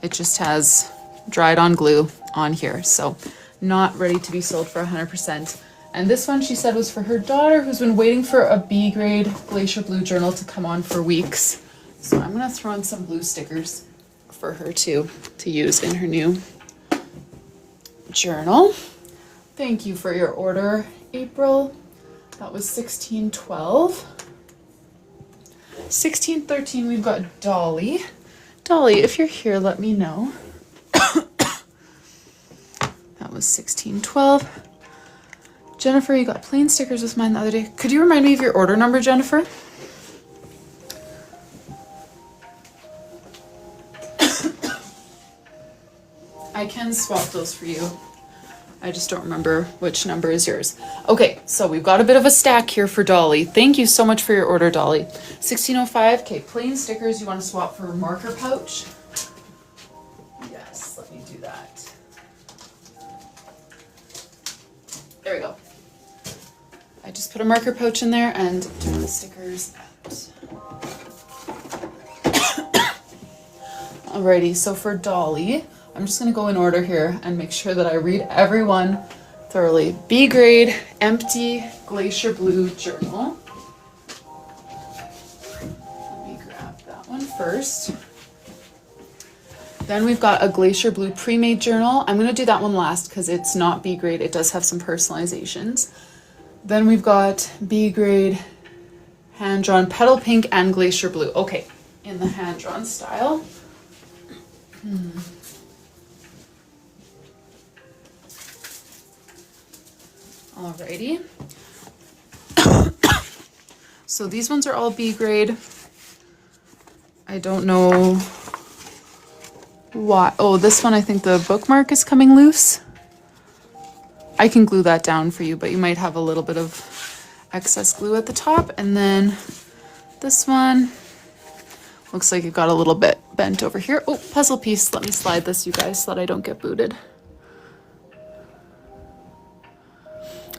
Speaker 1: It just has dried on glue on here. So not ready to be sold for 100%. And this one she said was for her daughter, who's been waiting for a B grade glacier blue journal to come on for weeks. So I'm gonna throw in some blue stickers for her too, to use in her new journal. Thank you for your order, April. That was 1612. 1613, we've got Dolly. Dolly, if you're here, let me know. That was 1612. Jennifer, you got plain stickers with mine the other day. Could you remind me of your order number, Jennifer? I can swap those for you. I just don't remember which number is yours. Okay, so we've got a bit of a stack here for Dolly. Thank you so much for your order, Dolly. 1605, okay, plain stickers you want to swap for a marker pouch? Yes, let me do that. There we go. I just put a marker pouch in there and do the stickers out. Alrighty, so for Dolly, I'm just going to go in order here and make sure that I read everyone thoroughly. B grade, empty, glacier blue journal. Let me grab that one first. Then we've got a glacier blue pre-made journal. I'm going to do that one last because it's not B grade. It does have some personalizations. Then we've got B grade hand-drawn petal pink and glacier blue. Okay, in the hand-drawn style. Alrighty. So these ones are all B grade. I don't know why. Oh, this one, I think the bookmark is coming loose. I can glue that down for you, but you might have a little bit of excess glue at the top. And then this one looks like it got a little bit bent over here. Oh, puzzle piece. Let me slide this, you guys, so that I don't get booted.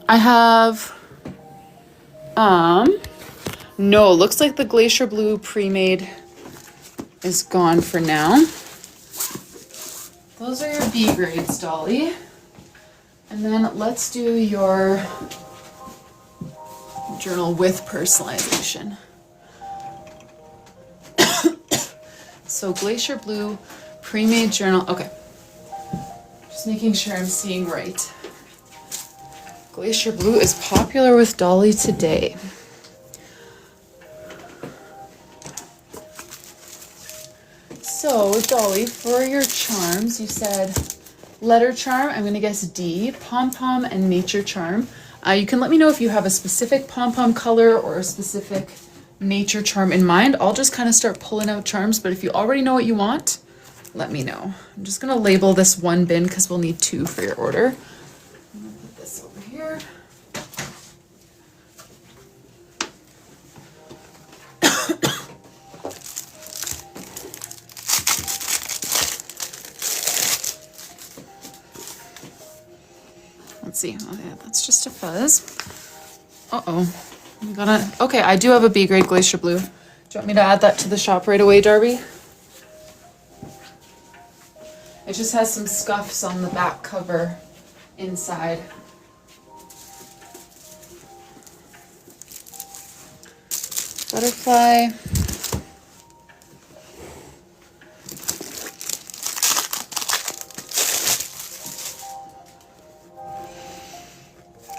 Speaker 1: I have, no, looks like the glacier blue pre-made is gone for now. Those are your B grades, Dolly. And then let's do your journal with personalization. So glacier blue pre-made journal. Okay, just making sure I'm seeing right. Glacier blue is popular with Dolly today. So Dolly, for your charms, you said letter charm, I'm gonna guess D, pom-pom, and nature charm. You can let me know if you have a specific pom-pom color or a specific nature charm in mind. I'll just kind of start pulling out charms, but if you already know what you want, let me know. I'm just gonna label this one bin because we'll need 2 for your order. I'm gonna put this over here. Let's see. Oh, yeah, that's just a fuzz. Uh-oh. We gotta. Okay, I do have a B grade glacier blue. Do you want me to add that to the shop right away, Darby? It just has some scuffs on the back cover inside. Butterfly.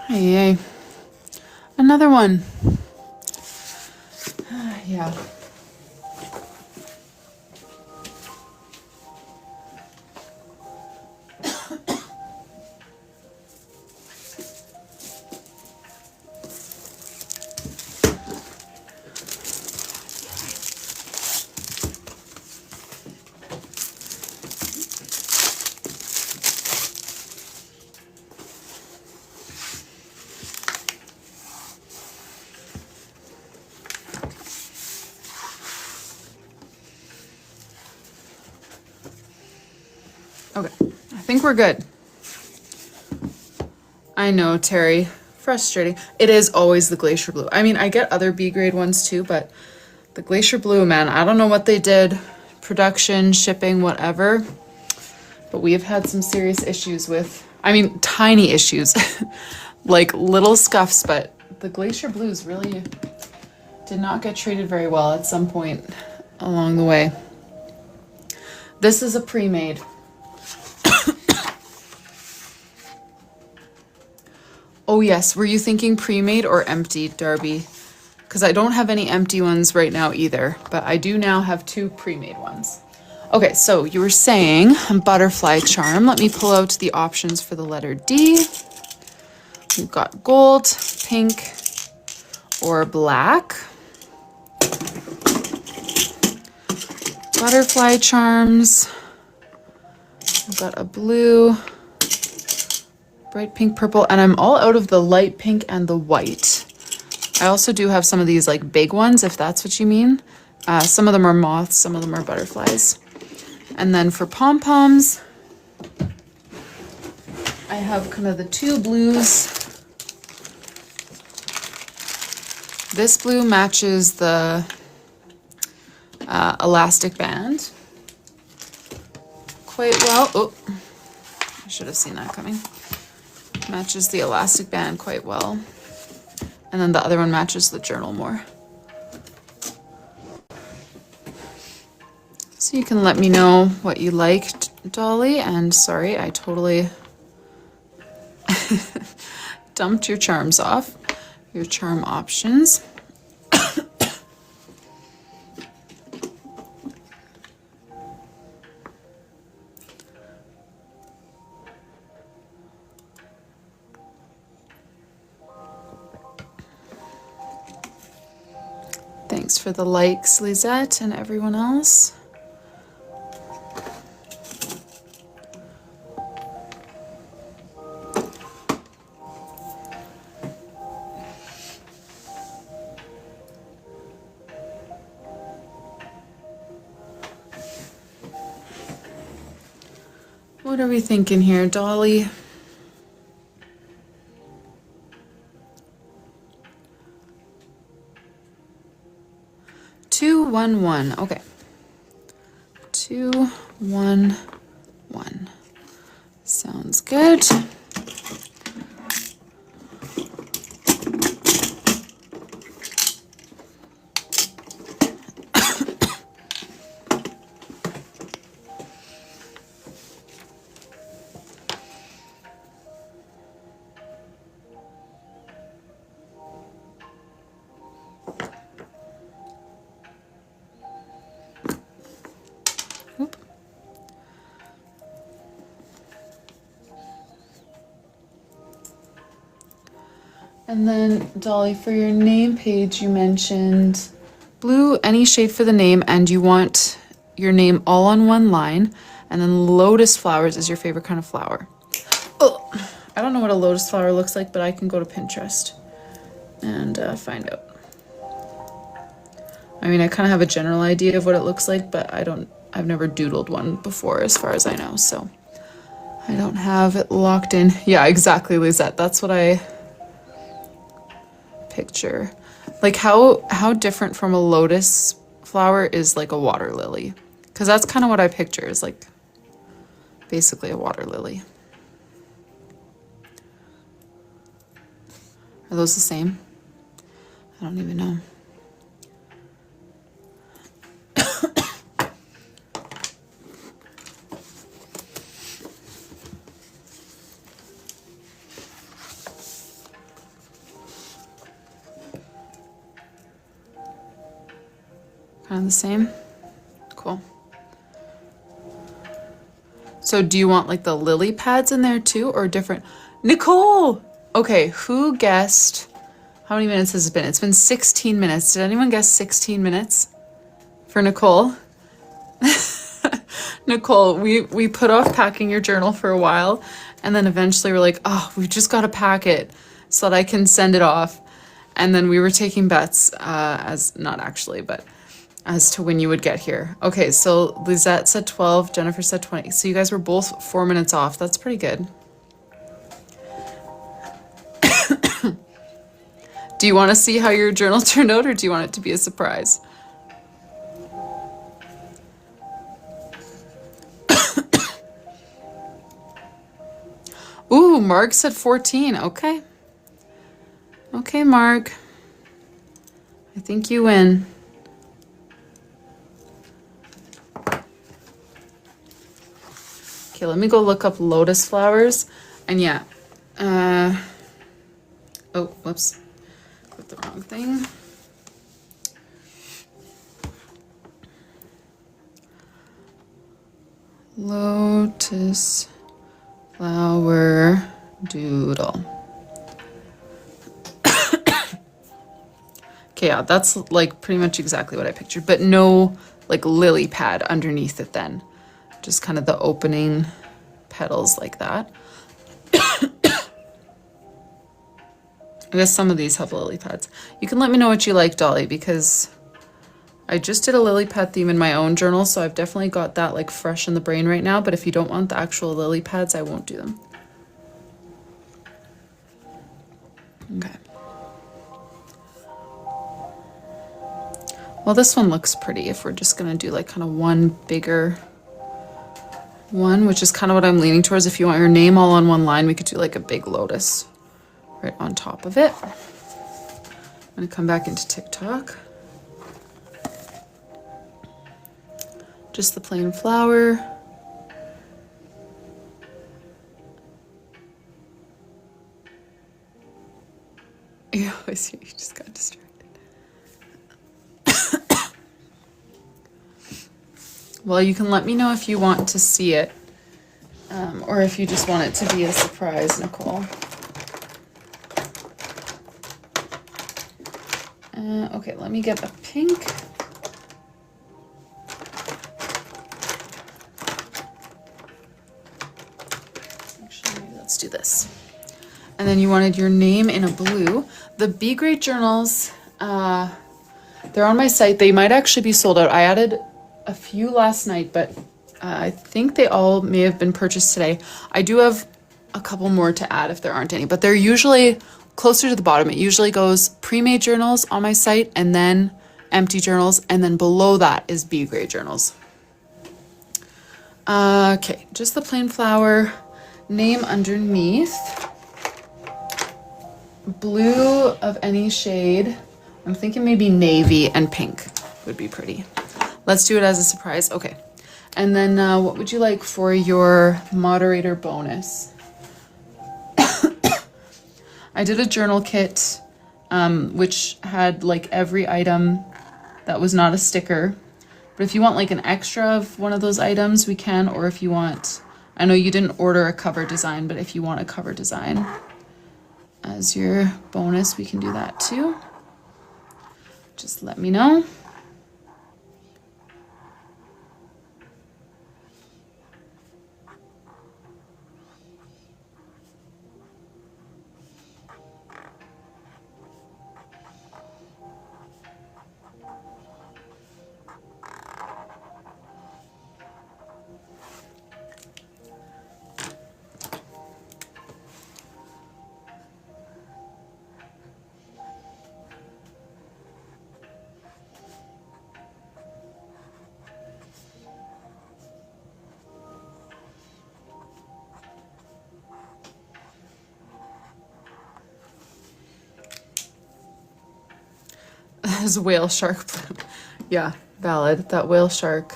Speaker 1: Yay. Another one. Yeah. Okay, I think we're good. I know, Terry. Frustrating. It is always the glacier blue. I mean, I get other B grade ones too, but the glacier blue, man, I don't know what they did. Production, shipping, whatever. But we have had some serious issues with, I mean, tiny issues. Like little scuffs, but the glacier blues really did not get treated very well at some point along the way. This is a pre-made. Oh yes, were you thinking pre-made or empty, Darby? Because I don't have any empty ones right now either, but I do now have 2 pre-made ones. Okay, so you were saying butterfly charm. Let me pull out the options for the letter D. We've got gold, pink, or black. Butterfly charms. We've got a blue, bright pink, purple, and I'm all out of the light pink and the white. I also do have some of these like big ones, if that's what you mean. Some of them are moths, some of them are butterflies. And then for pom-poms, I have kind of the 2 blues. This blue matches the elastic band quite well. Oh, I should have seen that coming. Matches the elastic band quite well. And then the other one matches the journal more. So you can let me know what you liked, Dolly. And sorry, I totally dumped your charms off. your charm options. Thanks for the likes, Lisette, and everyone else. What are we thinking here, Dolly? Two, one, one. Okay. 2, 1, 1. Sounds good. Oop. And then, Dolly, for your name page, you mentioned blue, any shade for the name, and you want your name all on one line, and then lotus flowers is your favorite kind of flower. Oh, I don't know what a lotus flower looks like, but I can go to Pinterest and find out. I mean, I kind of have a general idea of what it looks like, but I've never doodled one before as far as I know, so I don't have it locked in. Yeah, exactly, Lisette. That's what I picture. Like how different from a lotus flower is like a water lily? Because that's kind of what I picture, is like basically a water lily. Are those the same? I don't even know. Kind of the same? Cool. So do you want like the lily pads in there too, or different? Nicole! Okay, who guessed? How many minutes has it been? It's been 16 minutes. Did anyone guess 16 minutes for Nicole? Nicole, we put off packing your journal for a while, and then eventually we're like, oh, we just got to pack it so that I can send it off. And then we were taking bets, not actually, but as to when you would get here. Okay, so Lisette said 12, Jennifer said 20. So you guys were both 4 minutes off. That's pretty good. Do you want to see how your journal turned out, or do you want it to be a surprise? Ooh, Mark said 14. Okay. Okay, Mark. I think you win. Okay, let me go look up lotus flowers. And yeah. Oh, whoops. Clicked the wrong thing. Lotus flower doodle. Okay, yeah, that's like pretty much exactly what I pictured, but no like lily pad underneath it then. Just kind of the opening petals like that. I guess some of these have lily pads. You can let me know what you like, Dolly, because I just did a lily pad theme in my own journal, so I've definitely got that like fresh in the brain right now, but if you don't want the actual lily pads, I won't do them. Okay. Well, this one looks pretty if we're just gonna do like kind of one bigger one, which is kind of what I'm leaning towards. If you want your name all on one line, we could do like a big lotus right on top of it. I'm gonna come back into TikTok. Just the plain flower. Ew, guys here. You just got distracted. Well, you can let me know if you want to see it, or if you just want it to be a surprise, Nicole. Okay, let me get a pink. Actually, maybe let's do this. And then you wanted your name in a blue. The B grade journals, they're on my site. They might actually be sold out. I added a few last night, but I think they all may have been purchased today. I do have a couple more to add if there aren't any, but they're usually closer to the bottom. It usually goes pre-made journals on my site and then empty journals, and then below that is B grade journals. Okay, just the plain flower, name underneath, blue of any shade. I'm thinking maybe navy and pink would be pretty. Let's do it as a surprise. Okay. And then what would you like for your moderator bonus? I did a journal kit, which had like every item that was not a sticker. But if you want like an extra of one of those items, we can. Or if you want, I know you didn't order a cover design, but if you want a cover design as your bonus, we can do that too. Just let me know. There's a whale shark blue. Yeah, valid. That whale shark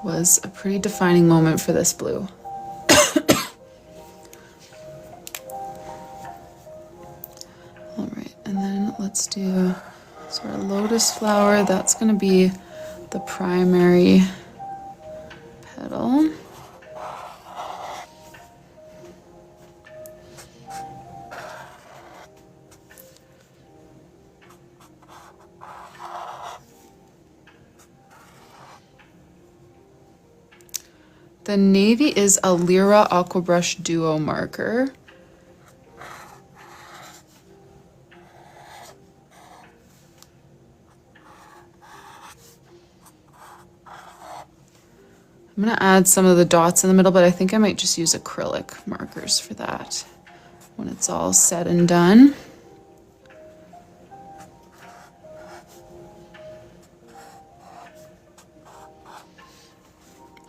Speaker 1: was a pretty defining moment for this blue. All right, and then let's do sort of lotus flower. That's going to be the primary petal. The navy is a Lyra Aquabrush Duo marker. I'm going to add some of the dots in the middle, but I think I might just use acrylic markers for that when it's all said and done.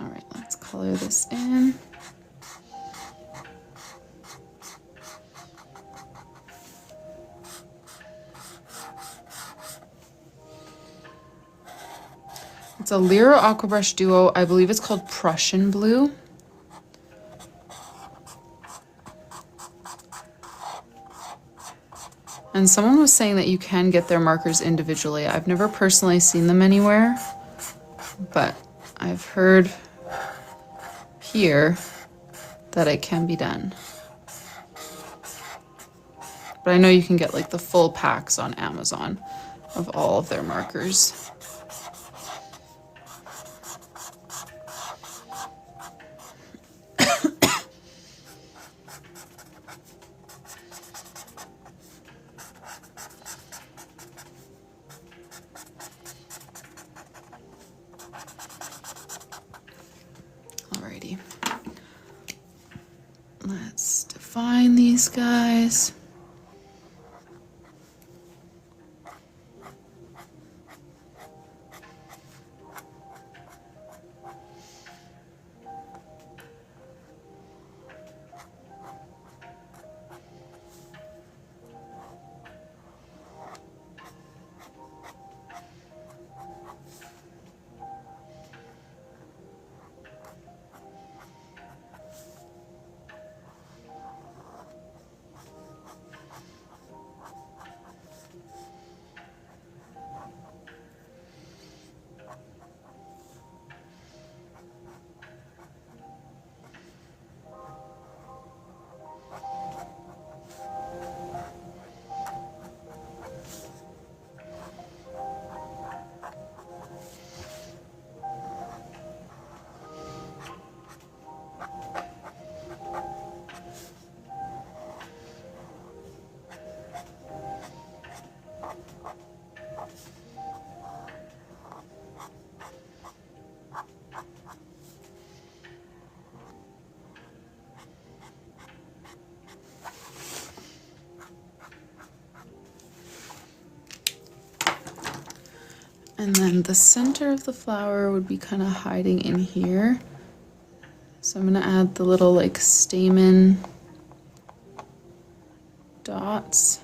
Speaker 1: All right, let's color this in. It's a Lyra Aquabrush Duo. I believe it's called Prussian Blue. And someone was saying that you can get their markers individually. I've never personally seen them anywhere, but I've heard here that it can be done. But I know you can get like the full packs on Amazon of all of their markers. Alrighty. Let's define these guys. And then the center of the flower would be kind of hiding in here. So I'm gonna add the little like stamen dots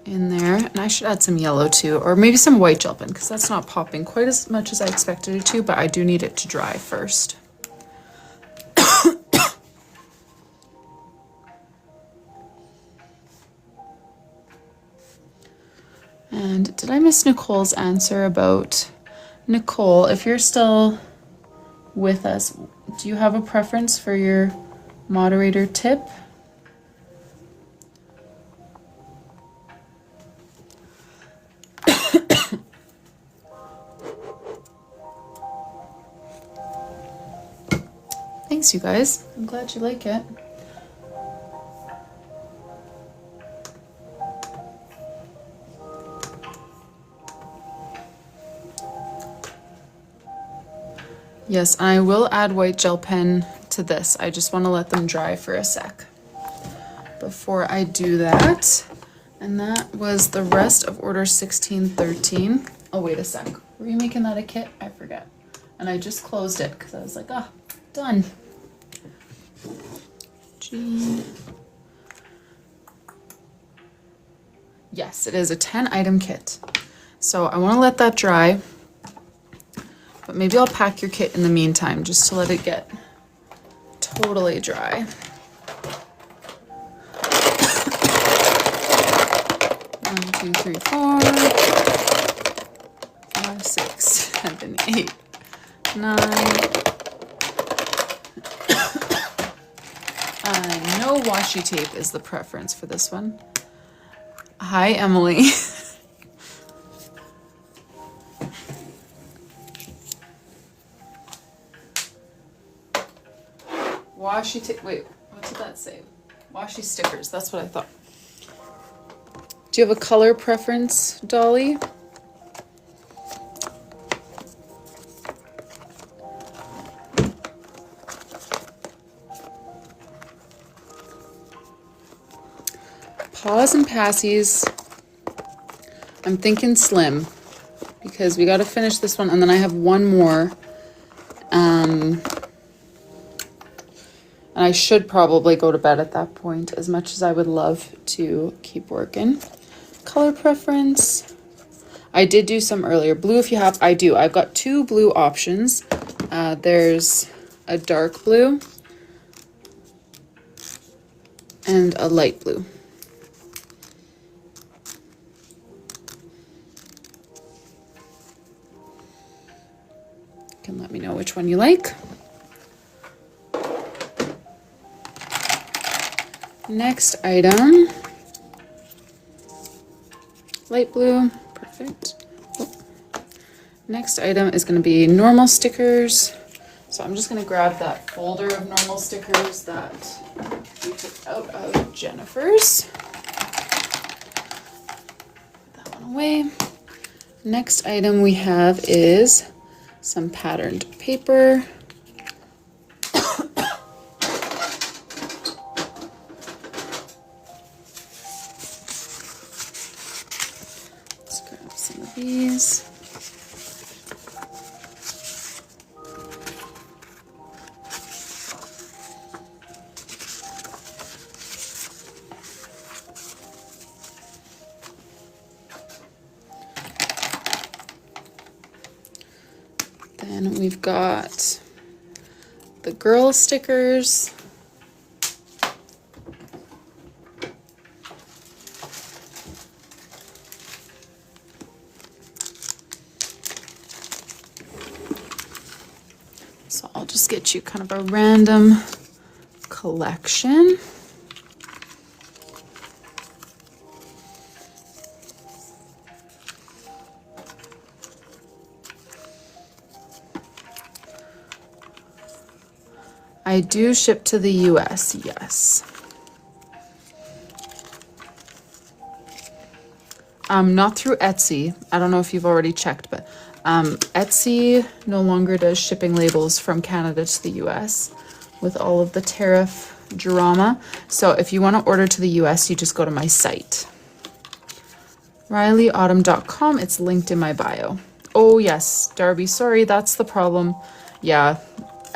Speaker 1: in there. And I should add some yellow too, or maybe some white gel pen, because that's not popping quite as much as I expected it to, but I do need it to dry first. And did I miss Nicole's answer about Nicole? If you're still with us, do you have a preference for your moderator tip? Thanks, you guys. I'm glad you like it. Yes, I will add white gel pen to this. I just want to let them dry for a sec before I do that. And that was the rest of order 1613. Oh, wait a sec. Were you making that a kit? I forget. And I just closed it because I was like, ah, done. G. Yes, it is a 10-item kit. So I want to let that dry. But maybe I'll pack your kit in the meantime, just to let it get totally dry. 1, 2, 3, 4, 5, 6, 7, 8, 9. No washi tape is the preference for this one. Hi, Emily. Washi tape. Wait, what did that say? Washi stickers. That's what I thought. Do you have a color preference, Dolly? Paws and passies. I'm thinking slim because we got to finish this one, and then I have one more. And I should probably go to bed at that point, as much as I would love to keep working. Color preference. I did do some earlier. Blue if you have. I do. I've got 2 blue options. There's a dark blue and a light blue. You can let me know which one you like. Next item, light blue, perfect. Oh. Next item is going to be normal stickers. So I'm just going to grab that folder of normal stickers that we took out of Jennifer's. Put that one away. Next item we have is some patterned paper. These. Then we've got the girl stickers. So I'll just get you kind of a random collection. I do ship to the US, yes. Not through Etsy. I don't know if you've already checked, but Etsy no longer does shipping labels from Canada to the US with all of the tariff drama. So if you want to order to the US, you just go to my site. RyleeAutumn.com. It's linked in my bio. Oh yes, Darby, sorry, that's the problem. Yeah,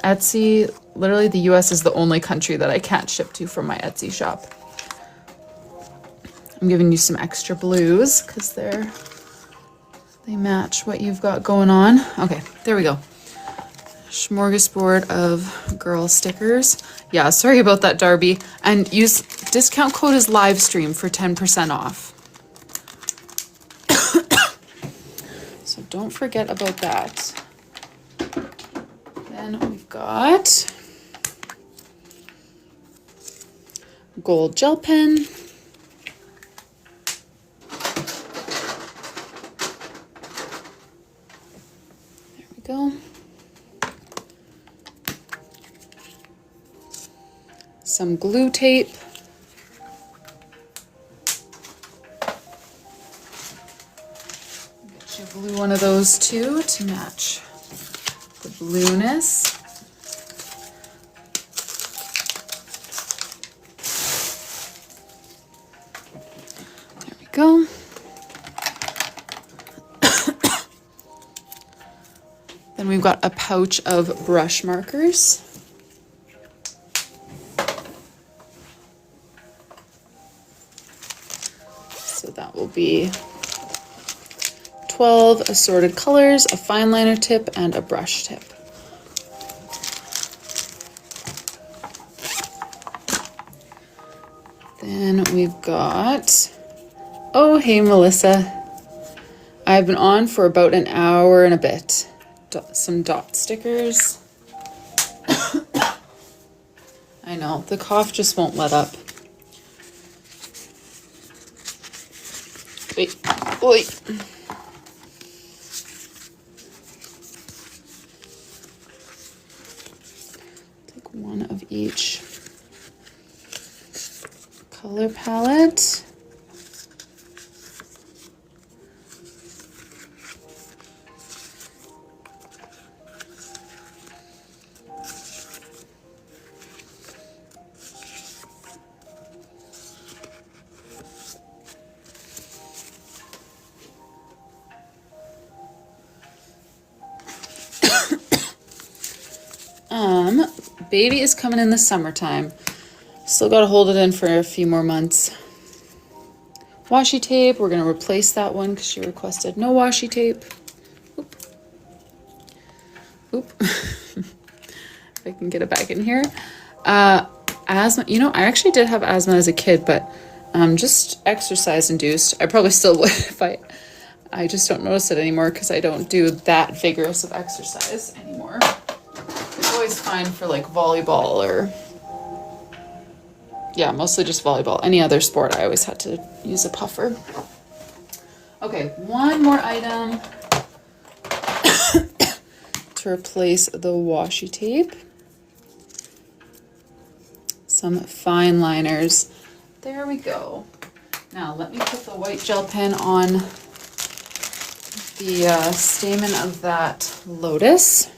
Speaker 1: Etsy, literally the US is the only country that I can't ship to from my Etsy shop. I'm giving you some extra blues because they match what you've got going on. Okay, there we go. Smorgasbord of girl stickers. Yeah, sorry about that, Darby. And use discount code is livestream for 10% off. So don't forget about that. Then we've got gold gel pen. There we go. Some glue tape. Get you glue one of those too to match the blueness. There we go. Then we've got a pouch of brush markers. So that will be 12 assorted colors, a fine liner tip, and a brush tip. Then we've got, oh hey Melissa, I've been on for about an hour and a bit. Some dot stickers. I know, the cough just won't let up. Wait, wait. Take one of each color palette. Baby is coming in the summertime. Still got to hold it in for a few more months. Washi tape, we're going to replace that one because she requested no washi tape. Oop. Oop. If I can get it back in here. Asthma, you know, I actually did have asthma as a kid, but just exercise induced. I probably still would if I just don't notice it anymore because I don't do that vigorous of exercise anymore. It's always fine for like volleyball or, yeah, mostly just volleyball. Any other sport, I always had to use a puffer. Okay, one more item to replace the washi tape. Some fine liners. There we go. Now let me put the white gel pen on the stamen of that lotus.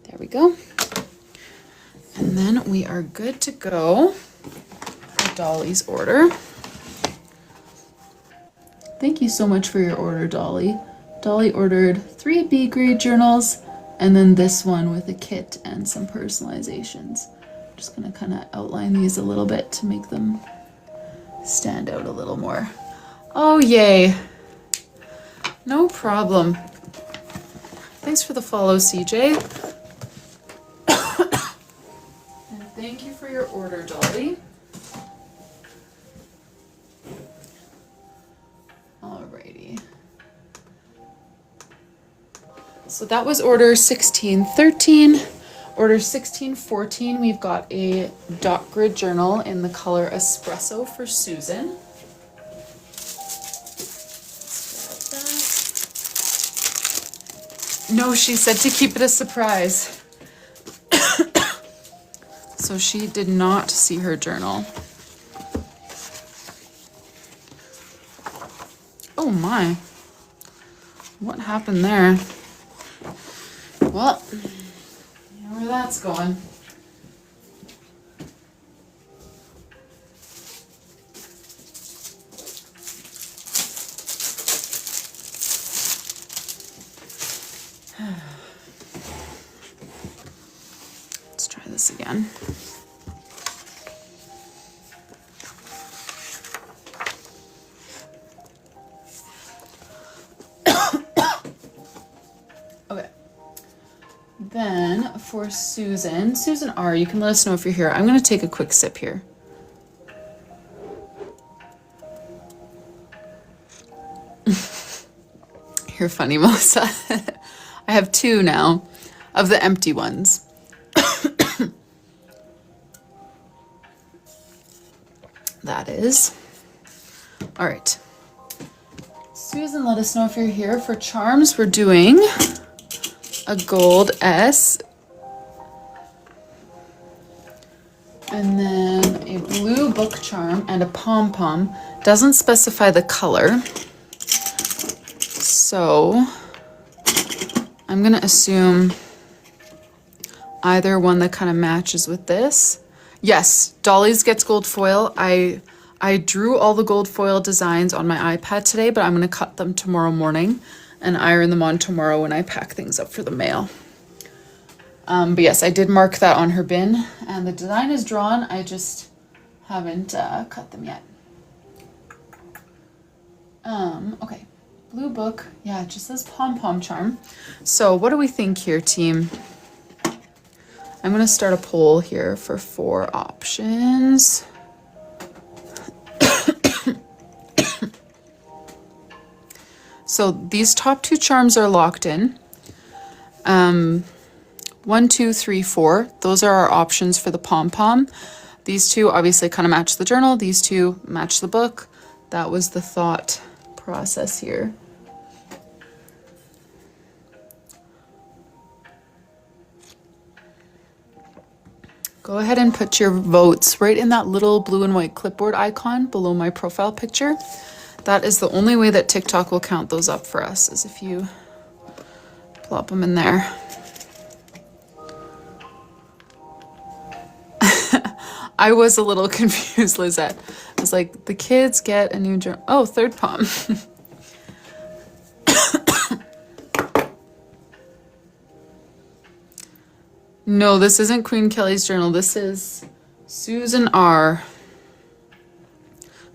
Speaker 1: There we go. And then we are good to go for Dolly's order. Thank you so much for your order, Dolly. Dolly ordered 3 B grade journals and then this one with a kit and some personalizations. I'm just gonna kind of outline these a little bit to make them stand out a little more. Oh, yay. No problem. Thanks for the follow, CJ. And thank you for your order, Dolly. Alrighty. So that was order 1613. Order 1614, we've got a dot grid journal in the color Espresso for Susan. No, she said to keep it a surprise. So she did not see her journal. Oh my. What happened there? Well, you know where that's going. this again. Okay. Then for Susan R, you can let us know if you're here. I'm going to take a quick sip here. You're funny, Melissa. I have 2 now of the empty ones. That is. All right. Susan, let us know if you're here. For charms, we're doing a gold S. And then a blue book charm and a pom-pom. Doesn't specify the color. So I'm gonna assume either one that kind of matches with this. Yes, Dolly's gets gold foil. I drew all the gold foil designs on my iPad today, but I'm gonna cut them tomorrow morning and iron them on tomorrow when I pack things up for the mail. But yes, I did mark that on her bin, and the design is drawn. I just haven't cut them yet. Okay. Blue book, yeah, it just says pom-pom charm. So what do we think here, team? I'm gonna start a poll here for 4 options. So these top 2 charms are locked in. 1, 2, 3, 4. Those are our options for the pom-pom. These 2 obviously kind of match the journal. These 2 match the book. That was the thought process here. Go ahead and put your votes right in that little blue and white clipboard icon below my profile picture. That is the only way that TikTok will count those up for us, is if you plop them in there. I was a little confused, Lizette. I was like, the kids get a new journal. Oh, third pom. No, this isn't Queen Kelly's journal. This is Susan R,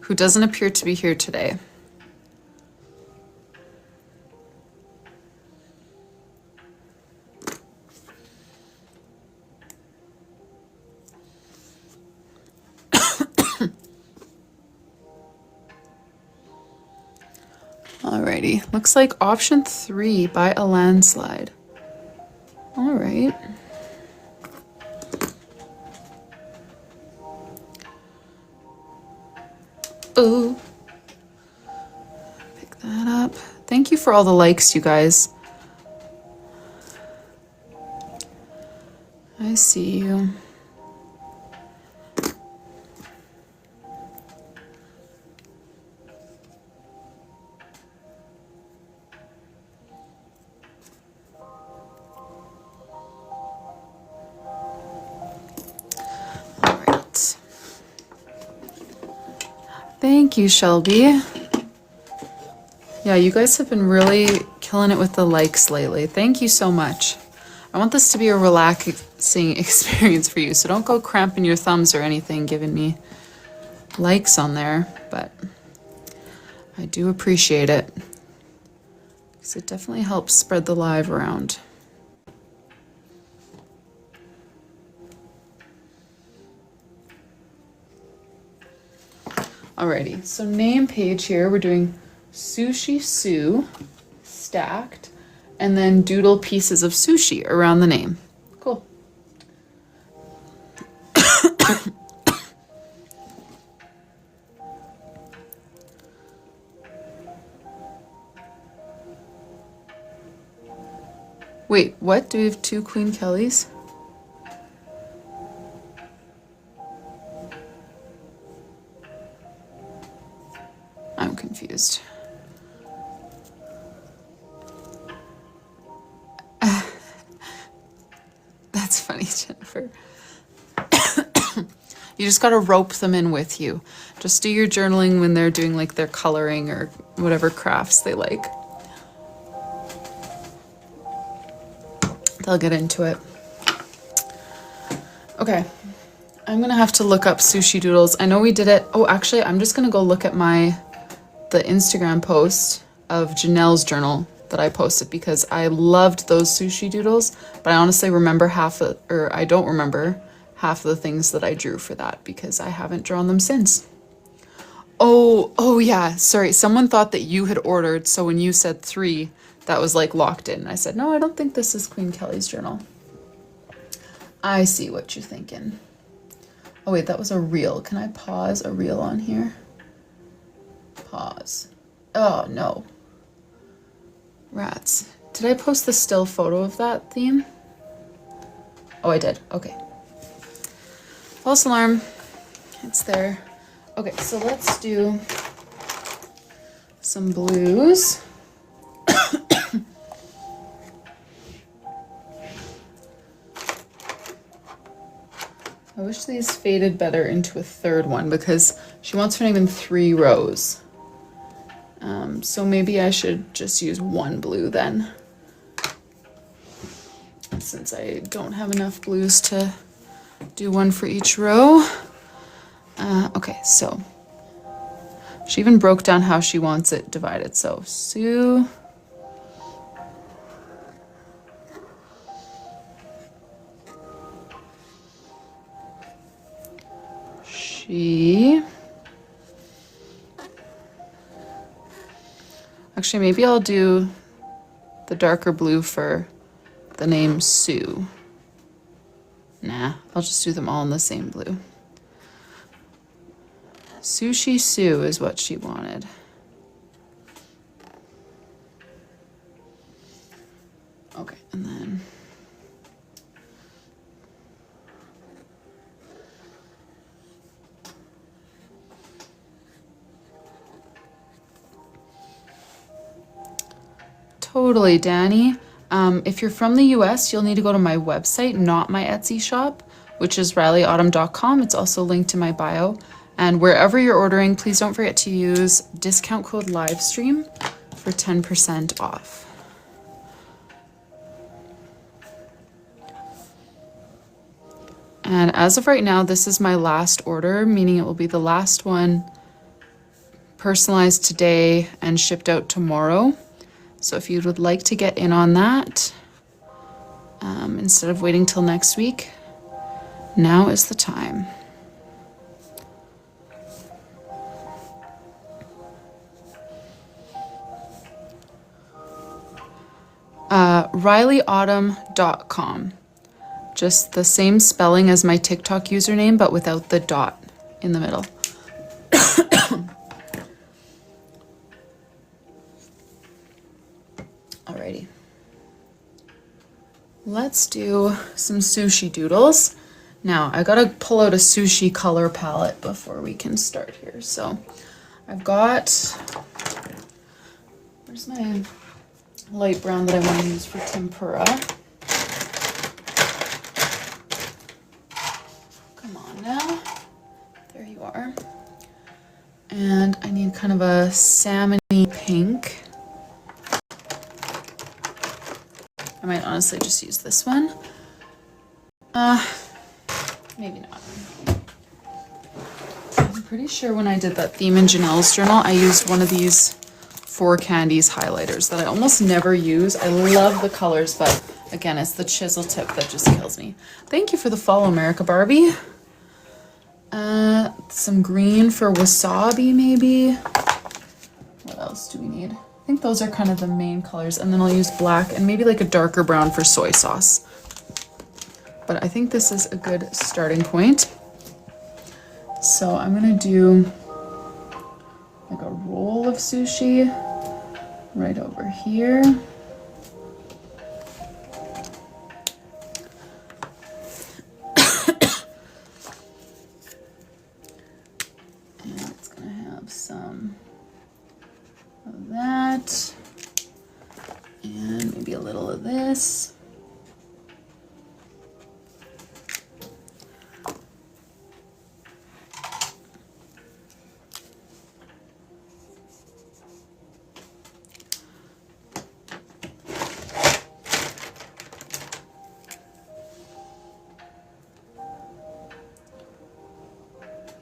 Speaker 1: who doesn't appear to be here today. Alrighty, looks like option 3 by a landslide. All right. Oh, pick that up. Thank you for all the likes, you guys. I see you. Thank you, Shelby. Yeah, you guys have been really killing it with the likes lately. Thank you so much. I want this to be a relaxing experience for you, so don't go cramping your thumbs or anything giving me likes on there, but I do appreciate it because it definitely helps spread the live around. Alrighty, so name page here, we're doing Sushi Sue stacked, and then doodle pieces of sushi around the name. Cool. Wait, what? Do we have 2 Queen Kellys? I'm confused. That's funny, Jennifer. You just gotta rope them in with you. Just do your journaling when they're doing like their coloring or whatever crafts they like. They'll get into it. Okay, I'm gonna have to look up sushi doodles. I know we did it. Oh, actually, I'm just gonna go look at the Instagram post of Janelle's journal that I posted because I loved those sushi doodles, but I honestly remember I don't remember half of the things that I drew for that because I haven't drawn them since. Oh yeah, sorry. Someone thought that you had ordered, so when you said 3, that was like locked in. I said, no, I don't think this is Queen Kelly's journal. I see what you're thinking. Oh wait, that was a reel. Can I pause a reel on here? Pause. Oh no. Rats. Did I post the still photo of that theme? Oh, I did. Okay. False alarm. It's there. Okay, so let's do some blues. I wish these faded better into a third one because she wants her name in 3 rows. So maybe I should just use 1 blue then, since I don't have enough blues to do 1 for each row. Okay, so she even broke down how she wants it divided. So Sue, she, actually maybe I'll do the darker blue for the name Sue. Nah, I'll just do them all in the same blue. Sushi Sue is what she wanted. Okay, and then totally, Danny. If you're from the US, you'll need to go to my website, not my Etsy shop, which is RyleeAutumn.com. It's also linked in my bio. And wherever you're ordering, please don't forget to use discount code LIVESTREAM for 10% off. And as of right now, this is my last order, meaning it will be the last one personalized today and shipped out tomorrow. So if you would like to get in on that, instead of waiting till next week, now is the time. RyleeAutumn.com. Just the same spelling as my TikTok username, but without the dot in the middle. Alrighty. Let's do some sushi doodles. Now, I gotta pull out a sushi color palette before we can start here. So, I've got, where's my light brown that I want to use for tempura? Come on now. There you are. And I need kind of a salmony pink. I might honestly just use this one. Maybe not. I'm pretty sure when I did that theme in Janelle's journal, I used one of these 4 Candies highlighters that I almost never use. I love the colors, but again, it's the chisel tip that just kills me. Thank you for the follow, America Barbie. Some green for wasabi, maybe. What else do we need? I think those are kind of the main colors, and then I'll use black and maybe like a darker brown for soy sauce. But I think this is a good starting point. So I'm gonna do like a roll of sushi right over here. And it's gonna have some of that and maybe a little of this.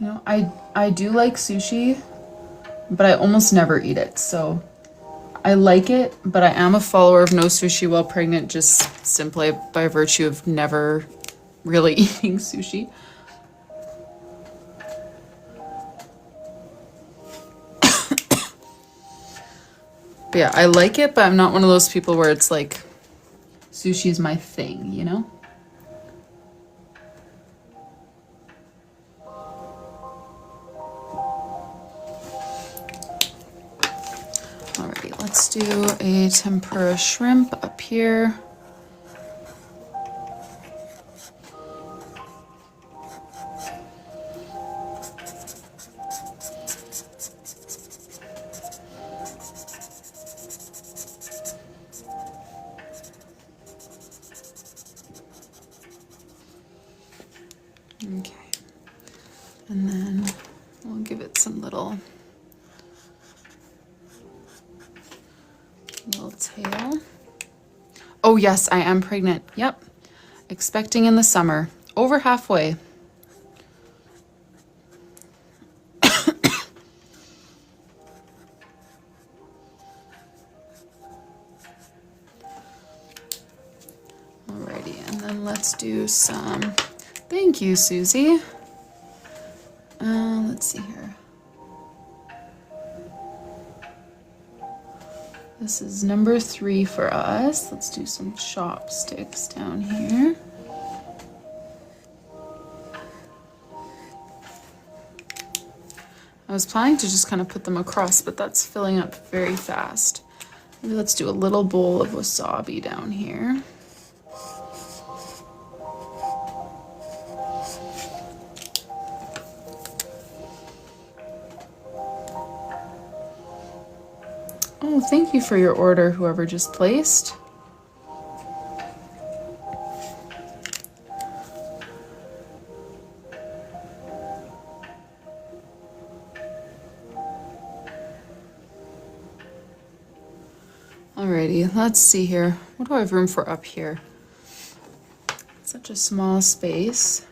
Speaker 1: You know, I do like sushi, but I almost never eat it. So I like it, but I am a follower of no sushi while pregnant, just simply by virtue of never really eating sushi. But yeah, I like it, but I'm not one of those people where it's like sushi is my thing, you know? Alrighty, let's do a tempura shrimp up here. Okay, and then we'll give it some little tail. Oh yes, I am pregnant. Yep, expecting in the summer. Over halfway. Alrighty, and then let's do some. Thank you, Susie. Let's see here. This is number 3 for us. Let's do some chopsticks down here. I was planning to just kind of put them across, but that's filling up very fast. Maybe let's do a little bowl of wasabi down here. Oh, thank you for your order, whoever just placed. Alrighty, let's see here. What do I have room for up here? Such a small space.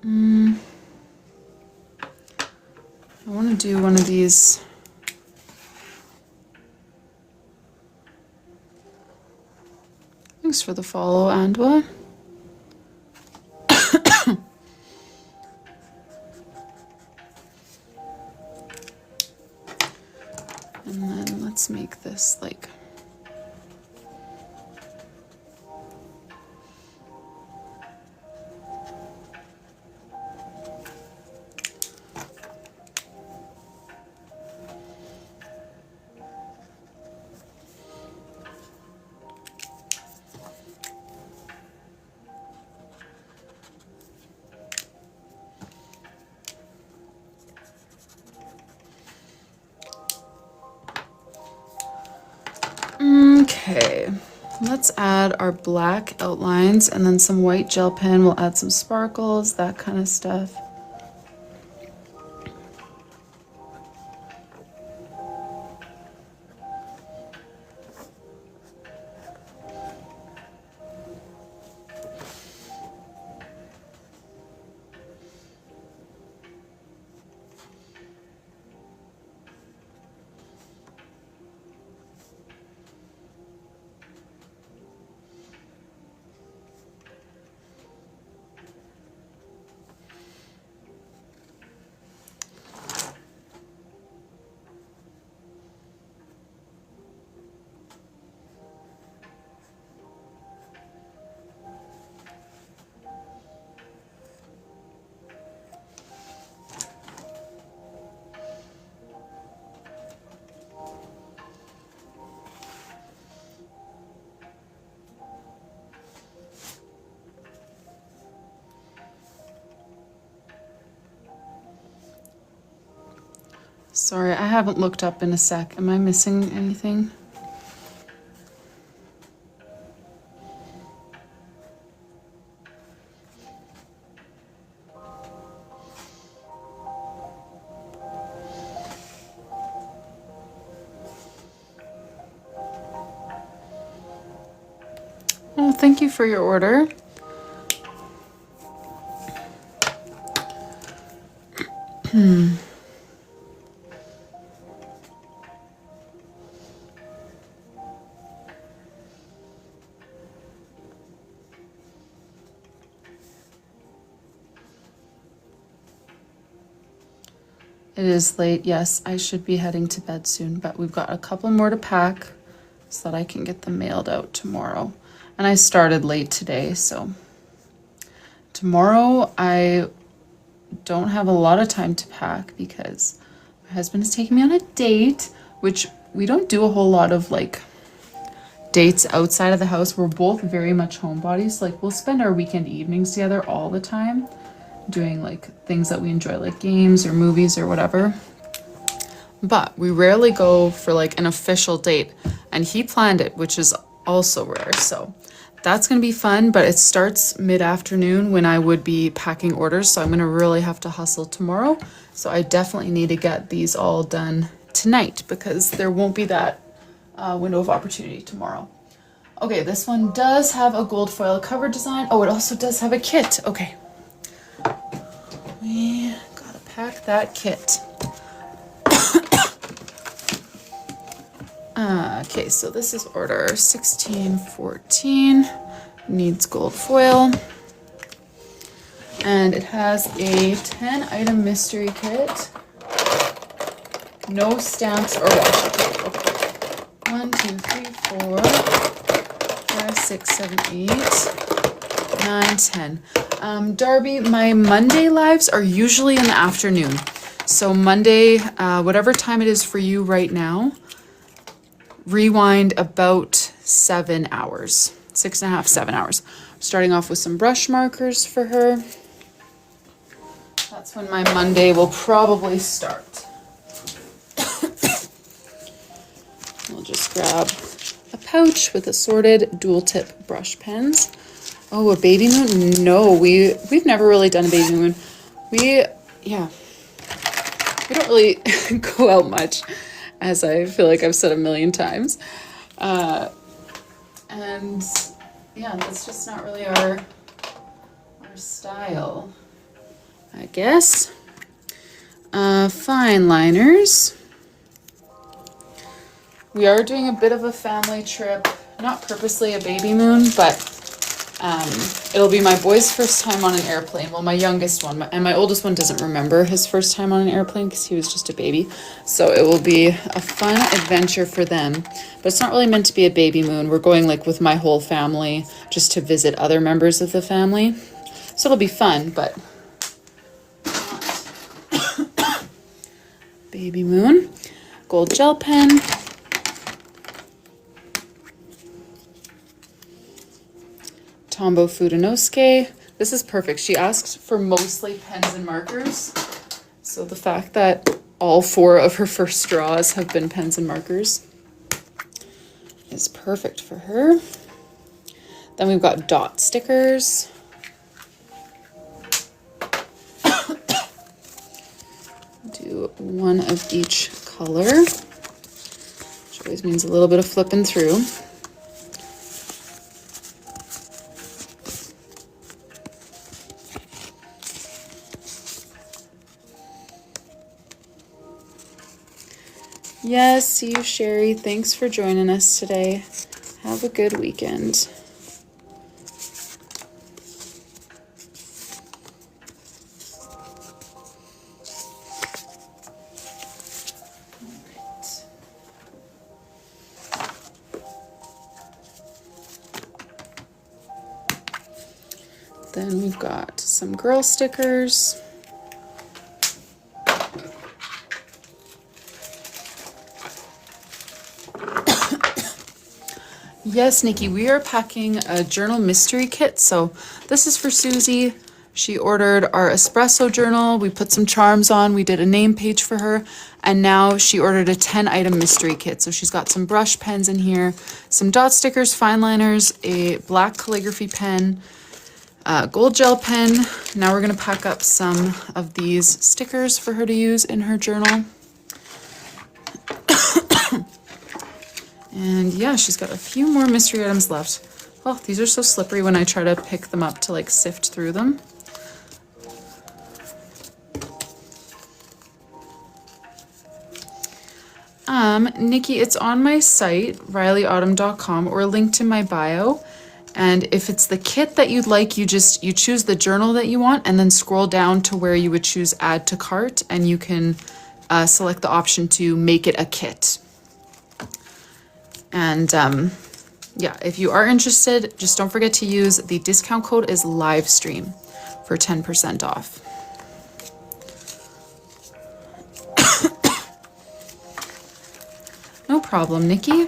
Speaker 1: I want to do one of these. Thanks for the follow, Andwa. And then let's make this like okay, let's add our black outlines and then some white gel pen. We'll add some sparkles, that kind of stuff. Sorry, I haven't looked up in a sec. Am I missing anything? Oh, thank you for your order. It is late. Yes, I should be heading to bed soon, but we've got a couple more to pack so that I can get them mailed out tomorrow. And I started late today, so tomorrow I don't have a lot of time to pack because my husband is taking me on a date, which we don't do a whole lot of like dates outside of the house. We're both very much homebodies. Like we'll spend our weekend evenings together all the time doing like things that we enjoy, like games or movies or whatever. But we rarely go for like an official date, and he planned it, which is also rare. So that's gonna be fun, but it starts mid-afternoon when I would be packing orders. So I'm gonna really have to hustle tomorrow. So I definitely need to get these all done tonight because there won't be that window of opportunity tomorrow. Okay, this one does have a gold foil cover design. Oh, it also does have a kit. Okay. We gotta pack that kit. Okay, so this is order 1614. Needs gold foil. And it has a 10-item mystery kit. No stamps or washi tape. Okay. 1, 2, 3, 4, 5, 6, 7, 8, 9, 10. Darby, my Monday lives are usually in the afternoon. So Monday, whatever time it is for you right now, rewind about 7 hours, 6.5, 7 hours. I'm starting off with some brush markers for her. That's when my Monday will probably start. We'll just grab a pouch with assorted dual tip brush pens. Oh, a baby moon? No, we've never really done a baby moon. We don't really go out much, as I feel like I've said a million times. And yeah, that's just not really our style, I guess. Fine liners. We are doing a bit of a family trip, not purposely a baby moon, but it'll be my boy's first time on an airplane. Well, my youngest one, and my oldest one doesn't remember his first time on an airplane because he was just a baby. So it will be a fun adventure for them. But it's not really meant to be a baby moon. We're going like with my whole family just to visit other members of the family. So it'll be fun, but baby moon. Gold gel pen. Tombow Fudenosuke. This is perfect. She asked for mostly pens and markers. So the fact that all 4 of her first draws have been pens and markers is perfect for her. Then we've got dot stickers. Do 1 of each color, which always means a little bit of flipping through. Yes, see you, Sherry. Thanks for joining us today. Have a good weekend. Then we've got some girl stickers. Yes, Nikki, we are packing a journal mystery kit. So this is for Susie. She ordered our espresso journal. We put some charms on. We did a name page for her. And now she ordered a 10-item mystery kit. So she's got some brush pens in here, some dot stickers, fine liners, a black calligraphy pen, gold gel pen. Now we're going to pack up some of these stickers for her to use in her journal. And yeah, she's got a few more mystery items left. Oh, these are so slippery when I try to pick them up to like sift through them. Nikki, it's on my site, RyleeAutumn.com, or linked in my bio. And if it's the kit that you'd like, you choose the journal that you want and then scroll down to where you would choose add to cart, and you can select the option to make it a kit. And yeah, if you are interested, just don't forget to use the discount code is livestream for 10% off. No problem, Nikki.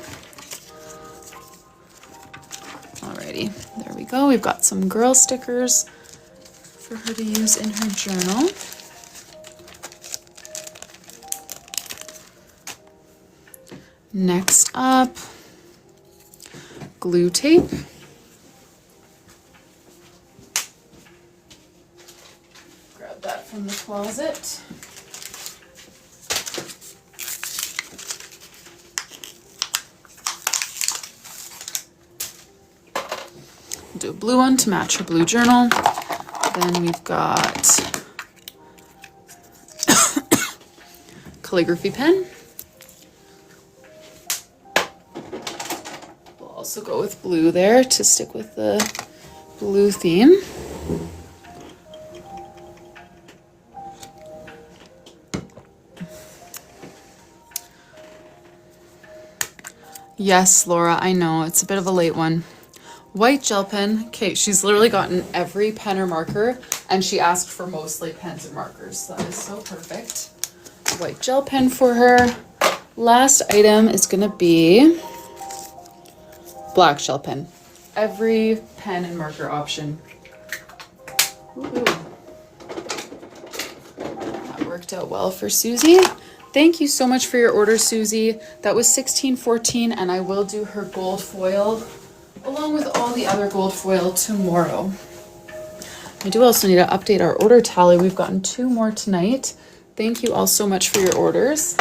Speaker 1: Alrighty, there we go. We've got some girl stickers for her to use in her journal. Next up, glue tape. Grab that from the closet. Do a blue one to match her blue journal. Then we've got calligraphy pen. We'll also go with blue there to stick with the blue theme. Yes, Laura, I know, it's a bit of a late one. White gel pen. Okay, she's literally gotten every pen or marker, and she asked for mostly pens and markers. So that is so perfect. White gel pen for her. Last item is gonna be black gel pen. Every pen and marker option. Ooh. That worked out well for Susie. Thank you so much for your order, Susie. That was $16.14, and I will do her gold foil along with all the other gold foil tomorrow. I do also need to update our order tally. We've gotten 2 more tonight. Thank you all so much for your orders.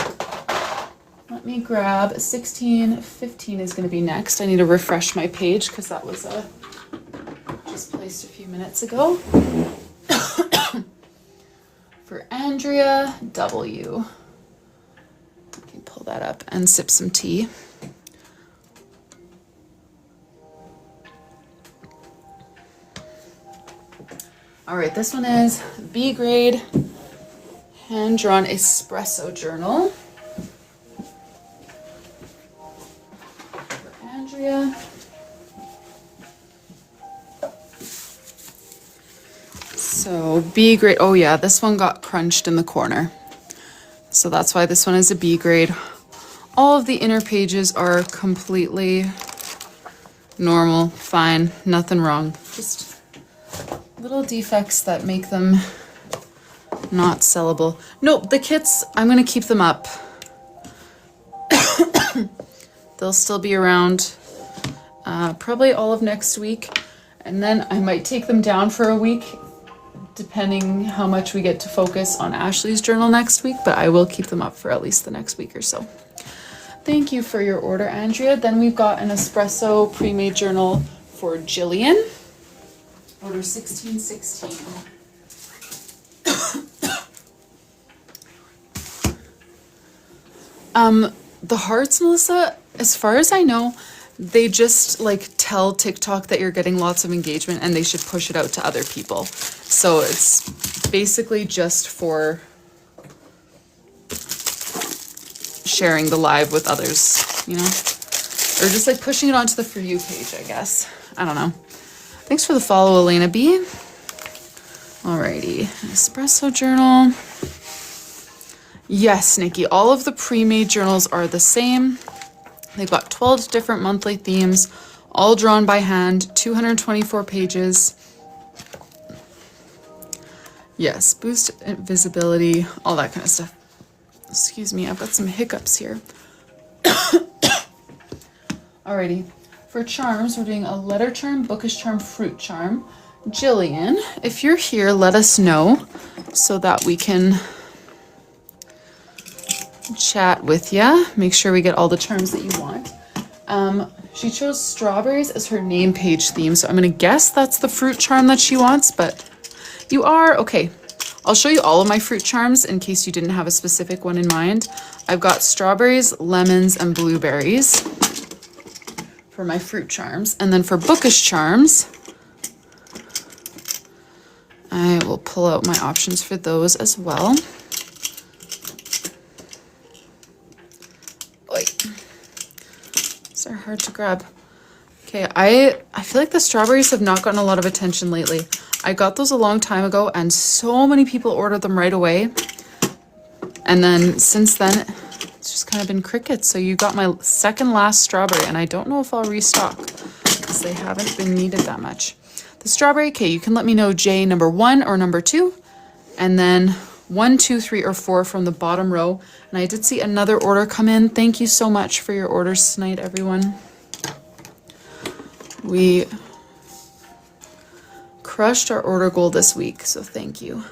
Speaker 1: Let me grab 16.15 is going to be next. I need to refresh my page because that was just placed a few minutes ago. For Andrea W. Let me pull that up and sip some tea. All right, this one is B grade hand-drawn espresso journal for Andrea. So B grade, oh yeah, this one got crunched in the corner. So that's why this one is a B grade. All of the inner pages are completely normal, fine, nothing wrong. Just little defects that make them not sellable. Nope, the kits, I'm gonna keep them up. They'll still be around probably all of next week, and then I might take them down for a week depending how much we get to focus on Ashley's journal next week, but I will keep them up for at least the next week or so. Thank you for your order, Andrea. Then we've got an espresso pre-made journal for Jillian. Order 1616. The hearts, Melissa, as far as I know, they just like tell TikTok that you're getting lots of engagement and they should push it out to other people. So it's basically just for sharing the live with others, you know, or just like pushing it onto the For You page, I guess. I don't know. Thanks for the follow, Elena B. Alrighty, espresso journal. Yes, Nikki, all of the pre-made journals are the same. They've got 12 different monthly themes, all drawn by hand, 224 pages. Yes, boost visibility, all that kind of stuff. Excuse me, I've got some hiccups here. Alrighty, for charms, we're doing a letter charm, bookish charm, fruit charm. Jillian, if you're here, let us know so that we can chat with you. Make sure we get all the charms that you want. She chose strawberries as her name page theme, so I'm gonna guess that's the fruit charm that she wants, but you are, okay. I'll show you all of my fruit charms in case you didn't have a specific one in mind. I've got strawberries, lemons, and blueberries for my fruit charms. And then for bookish charms, I will pull out my options for those as well. These are hard to grab. Okay, I feel like the strawberries have not gotten a lot of attention lately. I got those a long time ago and so many people ordered them right away. And then since then, it's just kind of been crickets. So you got my second last strawberry and I don't know if I'll restock because they haven't been needed that much. The strawberry, okay, you can let me know J number 1 or number 2. And then 1, 2, 3, or 4 from the bottom row. And I did see another order come in. Thank you so much for your orders tonight, everyone. We crushed our order goal this week, so thank you.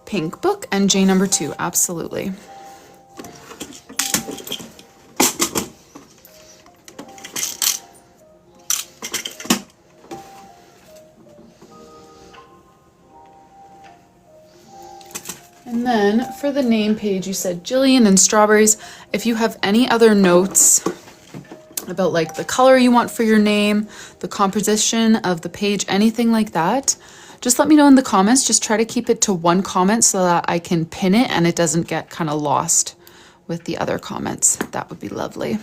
Speaker 1: Pink book and J number 2, absolutely. And then for the name page, you said Jillian and strawberries. If you have any other notes about like the color you want for your name, the composition of the page, anything like that, just let me know in the comments. Just try to keep it to one comment so that I can pin it and it doesn't get kind of lost with the other comments. That would be lovely.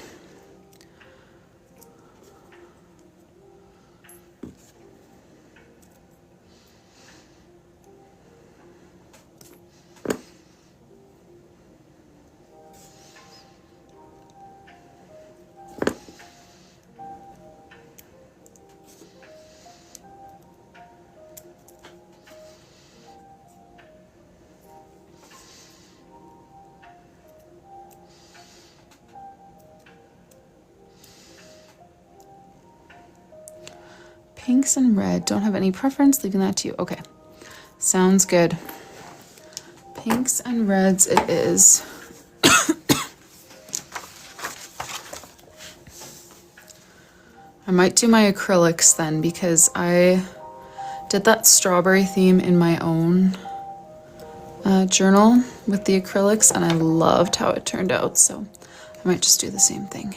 Speaker 1: Pinks and red, don't have any preference, leaving that to you. Okay, sounds good. Pinks and reds it is. I might do my acrylics then because I did that strawberry theme in my own journal with the acrylics and I loved how it turned out, so I might just do the same thing.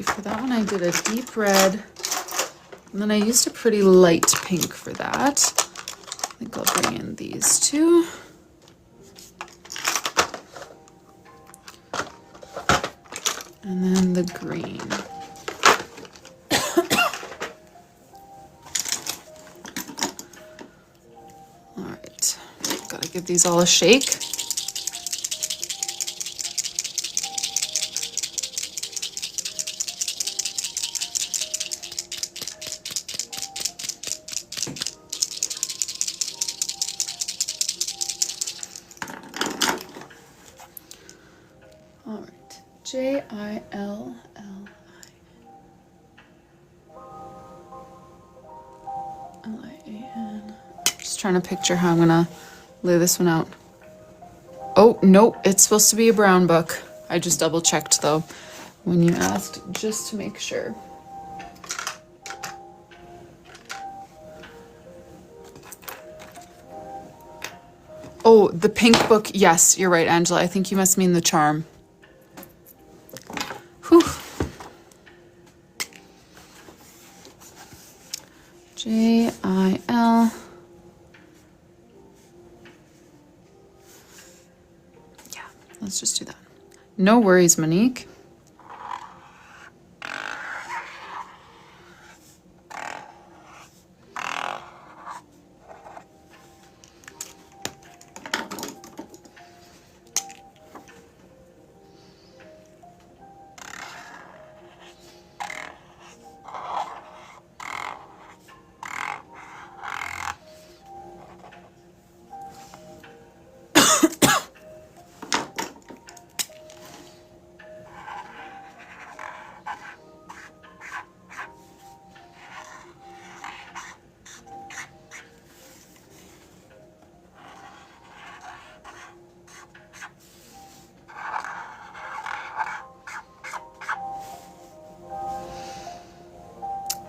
Speaker 1: For that one I did a deep red and then I used a pretty light pink for that. I think I'll bring in these two. And then the green. All right, gotta give these all a shake. J-I-L-L-I. L-I-A-N. Just trying to picture how I'm gonna lay this one out. Oh, nope, it's supposed to be a brown book. I just double checked though when you asked, just to make sure. Oh, the pink book. Yes, you're right, Angela. I think you must mean the charm. Whew. J-I-L. Yeah, let's just do that. No worries, Monique.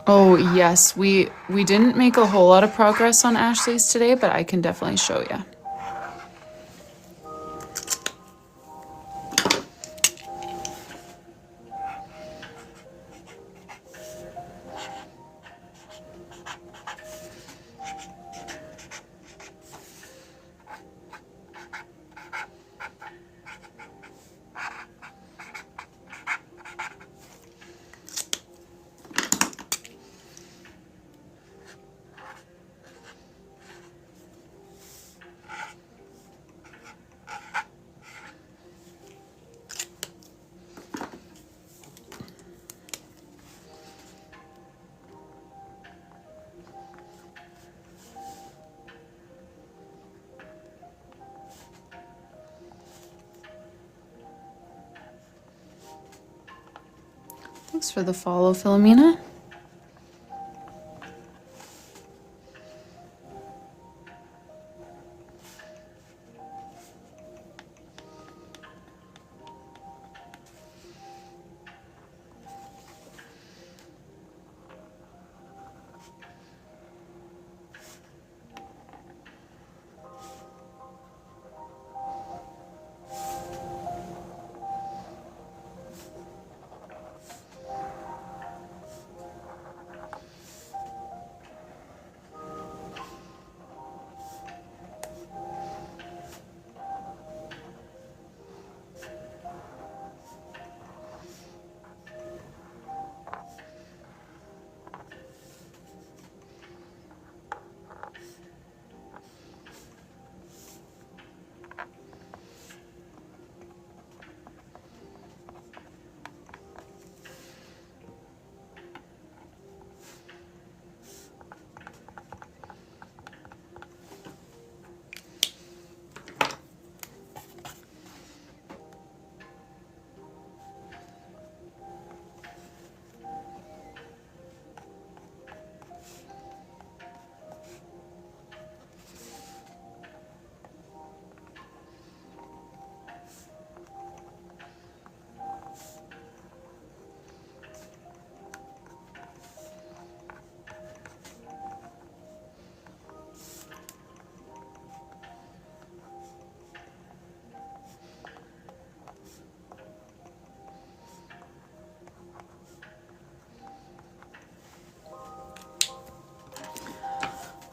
Speaker 1: Oh, yes, we didn't make a whole lot of progress on Ashley's today, but I can definitely show you. Thanks for the follow, Philomena.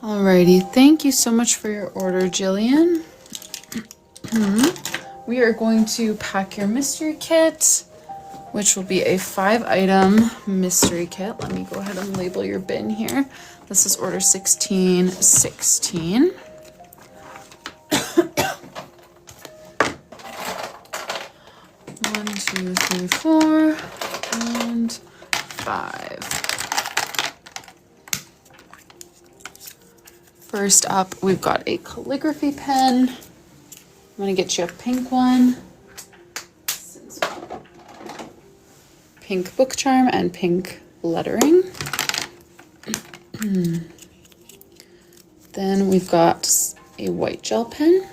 Speaker 1: Alrighty, thank you so much for your order, Jillian. We are going to pack your mystery kit, which will be a 5-item mystery kit. Let me go ahead and label your bin here. This is order 1616. One, two, three, 4, and 5. First up, we've got a calligraphy pen. I'm gonna get you a pink one. Pink book charm and pink lettering. Then we've got a white gel pen.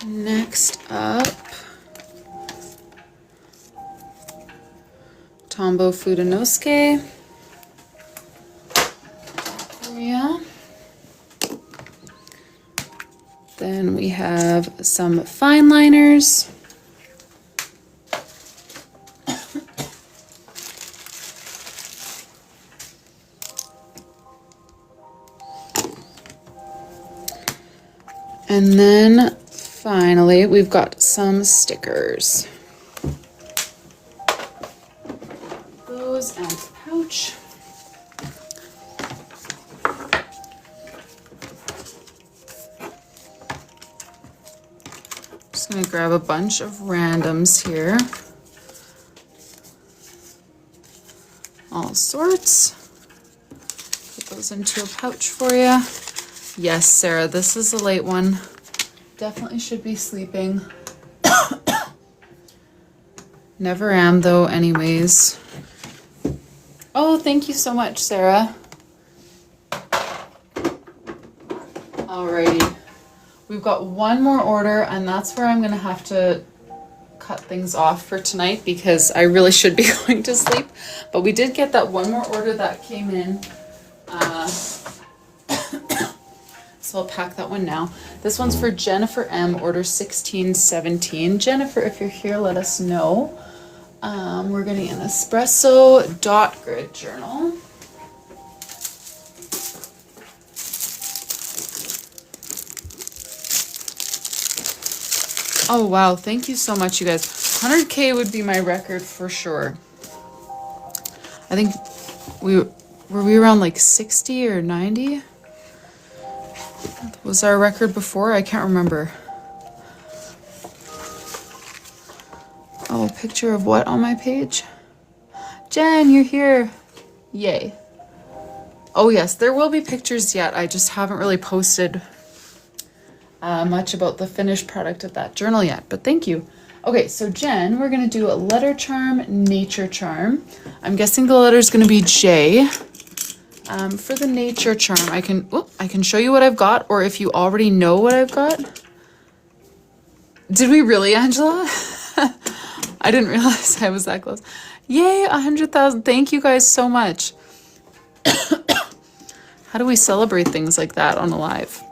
Speaker 1: Next up, Tombow Fudenosuke. Yeah. Then we have some fine liners. And then finally, we've got some stickers. Those and a pouch. Just gonna grab a bunch of randoms here. All sorts. Put those into a pouch for you. Yes, Sarah, this is a late one. Definitely should be sleeping. Never am though, anyways. Oh, thank you so much, Sarah. Alrighty. We've got one more order, and that's where I'm gonna have to cut things off for tonight because I really should be going to sleep. But we did get that one more order that came in. So I'll pack that one now. This one's for Jennifer M, order 1617. Jennifer, if you're here, let us know. We're getting an espresso dot grid journal. Oh wow, thank you so much, you guys. 100K would be my record for sure. I think were we around like 60 or 90? Was our record before? I can't remember. Oh, picture of what on my page? Jen, you're here. Yay. Oh yes, there will be pictures yet. I just haven't really posted much about the finished product of that journal yet, but thank you. Okay, so Jen, we're gonna do a letter charm, nature charm. I'm guessing the letter is gonna be J. For the nature charm, I can show you what I've got, or if you already know what I've got. Did we really, Angela? I didn't realize I was that close. Yay, 100,000. Thank you guys so much. How do we celebrate things like that on a live?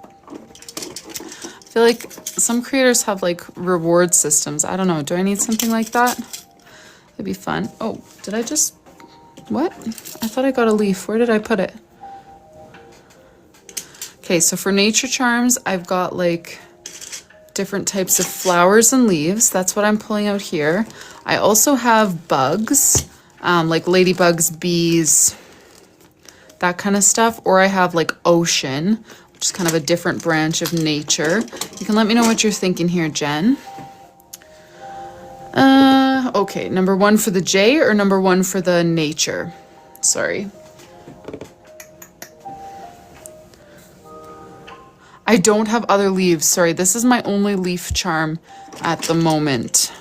Speaker 1: I feel like some creators have like reward systems. I don't know. Do I need something like that? It'd be fun. Oh, did I just... What? I thought I got a leaf. Where did I put it? Okay, so for nature charms, I've got like different types of flowers and leaves. That's what I'm pulling out here. I also have bugs, like ladybugs, bees, that kind of stuff. Or I have like ocean, which is kind of a different branch of nature. You can let me know what you're thinking here, Jen. Okay, number 1 for the J or number 1 for the nature? Sorry. I don't have other leaves. Sorry, this is my only leaf charm at the moment.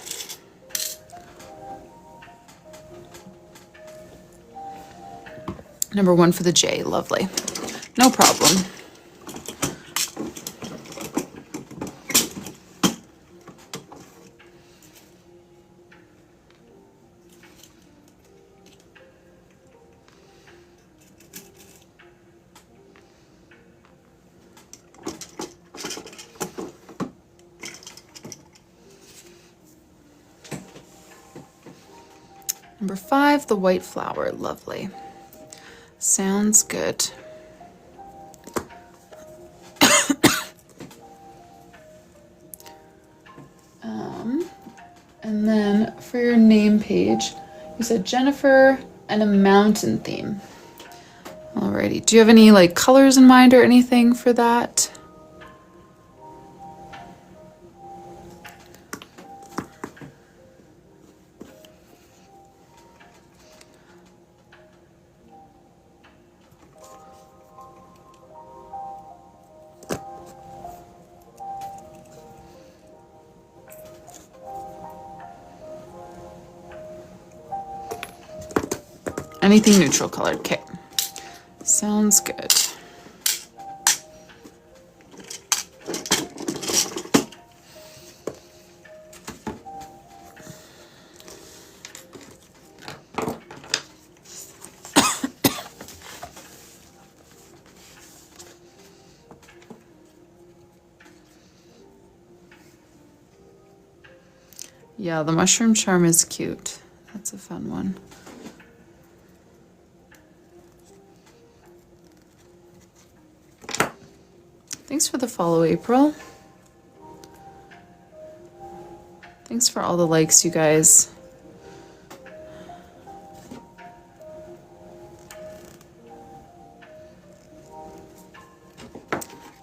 Speaker 1: Number 1 for the J, lovely. No problem. Number 5, the white flower, lovely. Sounds good. And then for your name page, you said Jennifer and a mountain theme. Alrighty, do you have any like colors in mind or anything for that? Anything neutral colored, okay. Sounds good. Yeah, the mushroom charm is cute. That's a fun one. Thanks for the follow, April. Thanks for all the likes, you guys.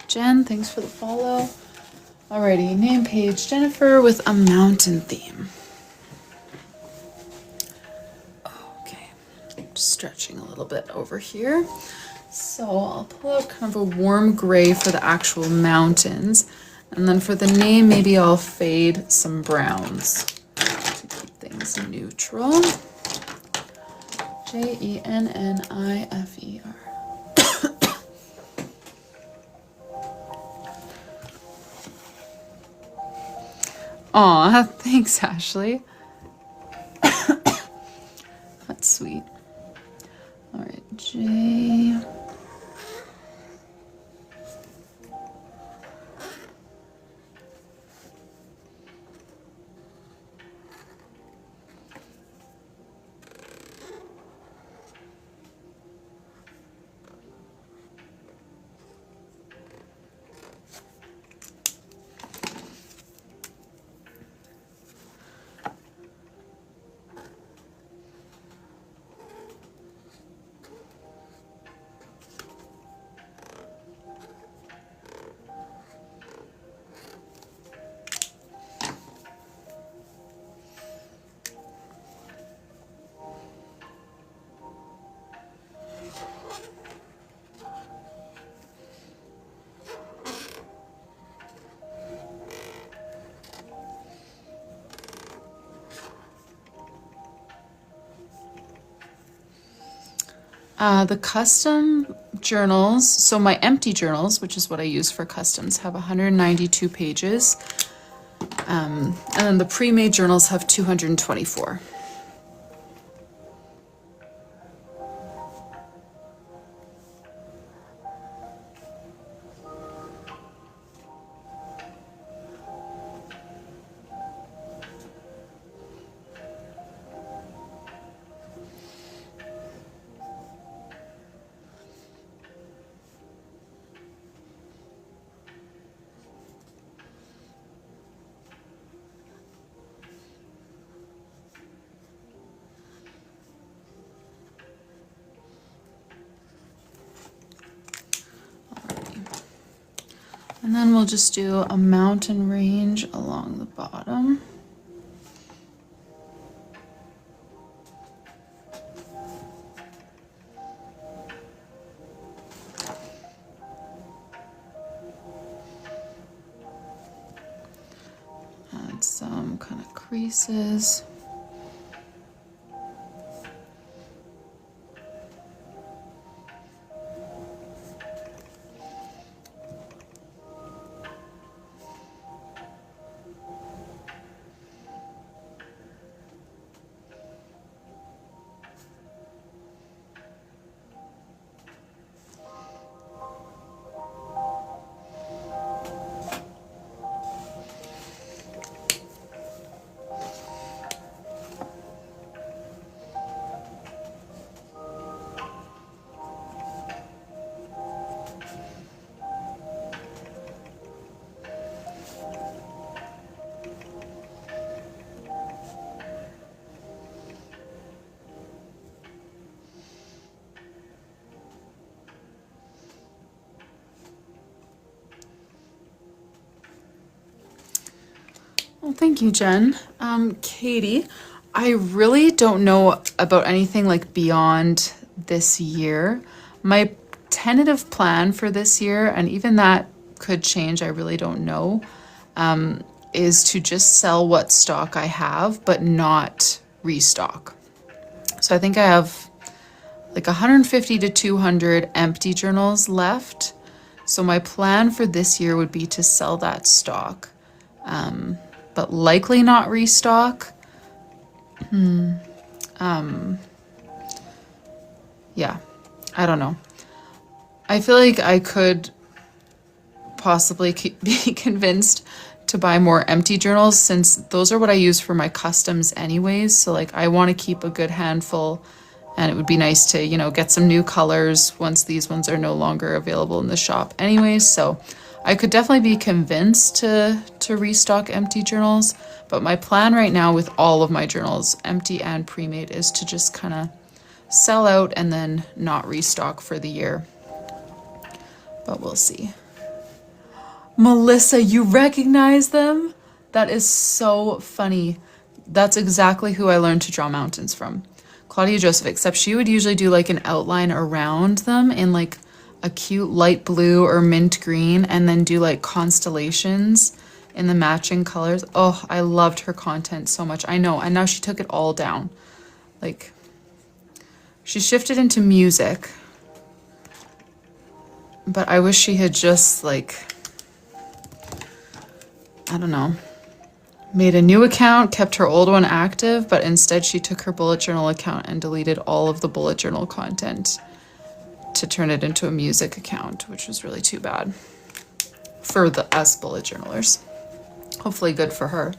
Speaker 1: Jen, thanks for the follow. Alrighty, name page, Jennifer with a mountain theme. Okay, just stretching a little bit over here. So I'll pull out kind of a warm gray for the actual mountains. And then for the name, maybe I'll fade some browns to keep things neutral. Jennifer. Aw, thanks, Ashley. That's sweet. All right, J. The custom journals, so my empty journals, which is what I use for customs, have 192 pages. And then the pre-made journals have 224. And then we'll just do a mountain range along the bottom. Add some kind of creases. Well, thank you, Jen. Katie, I really don't know about anything like beyond this year. My tentative plan for this year, and even that could change, I really don't know, is to just sell what stock I have, but not restock. So I think I have like 150 to 200 empty journals left. So my plan for this year would be to sell that stock. But likely not restock. Yeah, I don't know. I feel like I could possibly be convinced to buy more empty journals, since those are what I use for my customs anyways. So like I want to keep a good handful, and it would be nice to, you know, get some new colors once these ones are no longer available in the shop anyways. So I could definitely be convinced to restock empty journals, but my plan right now with all of my journals, empty and pre-made, is to just kind of sell out and then not restock for the year. But we'll see. Melissa, you recognize them? That is so funny. That's exactly who I learned to draw mountains from. Claudia Joseph, except she would usually do like an outline around them in like a cute light blue or mint green, and then do like constellations in the matching colors. Oh, I loved her content so much. I know, and now she took it all down. Like, she shifted into music, but I wish she had just like, I don't know, Made a new account, kept her old one active, but instead she took her bullet journal account and deleted all of the bullet journal content to turn it into a music account, which was really too bad for us bullet journalers. Hopefully good for her.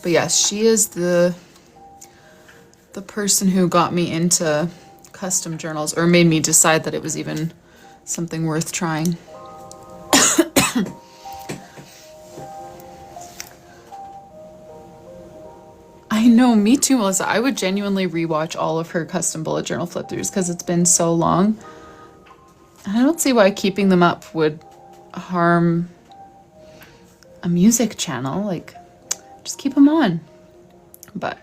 Speaker 1: But yes, she is the person who got me into custom journals, or made me decide that it was even something worth trying. I know, me too, Melissa. I would genuinely rewatch all of her custom bullet journal flip throughs because it's been so long. And I don't see why keeping them up would harm a music channel. Like, just keep them on. But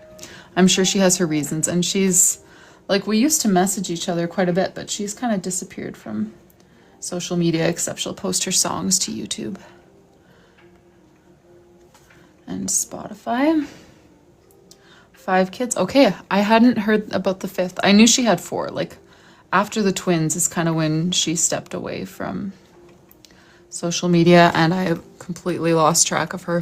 Speaker 1: I'm sure she has her reasons. And she's, like, we used to message each other quite a bit, but she's kind of disappeared from social media, except she'll post her songs to YouTube and Spotify. 5 kids. Okay, I hadn't heard about the 5th. I knew she had 4. Like, after the twins is kind of when she stepped away from social media, and I completely lost track of her.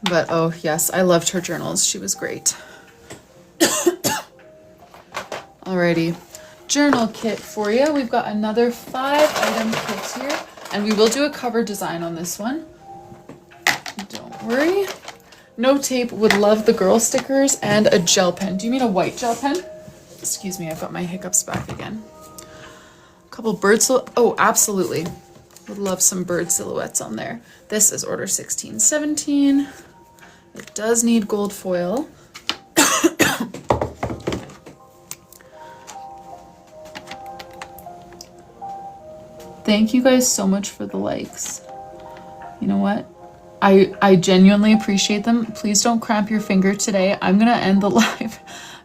Speaker 1: But oh yes, I loved her journals. She was great. Alrighty, journal kit for you. We've got another 5-item kit here, and we will do a cover design on this one. Don't worry. No tape, would love the girl stickers, and a gel pen. Do you mean a white gel pen? Excuse me, I've got my hiccups back again. A couple bird oh, absolutely. Would love some bird silhouettes on there. This is order 1617. It does need gold foil. Thank you guys so much for the likes. You know what? I genuinely appreciate them. Please don't cramp your finger today. I'm gonna end the live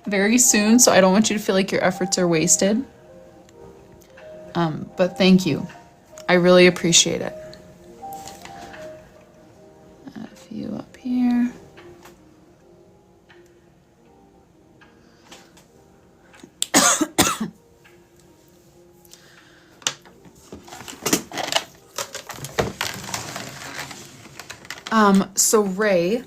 Speaker 1: very soon, so I don't want you to feel like your efforts are wasted. But thank you. I really appreciate it. A few up here. So Ray,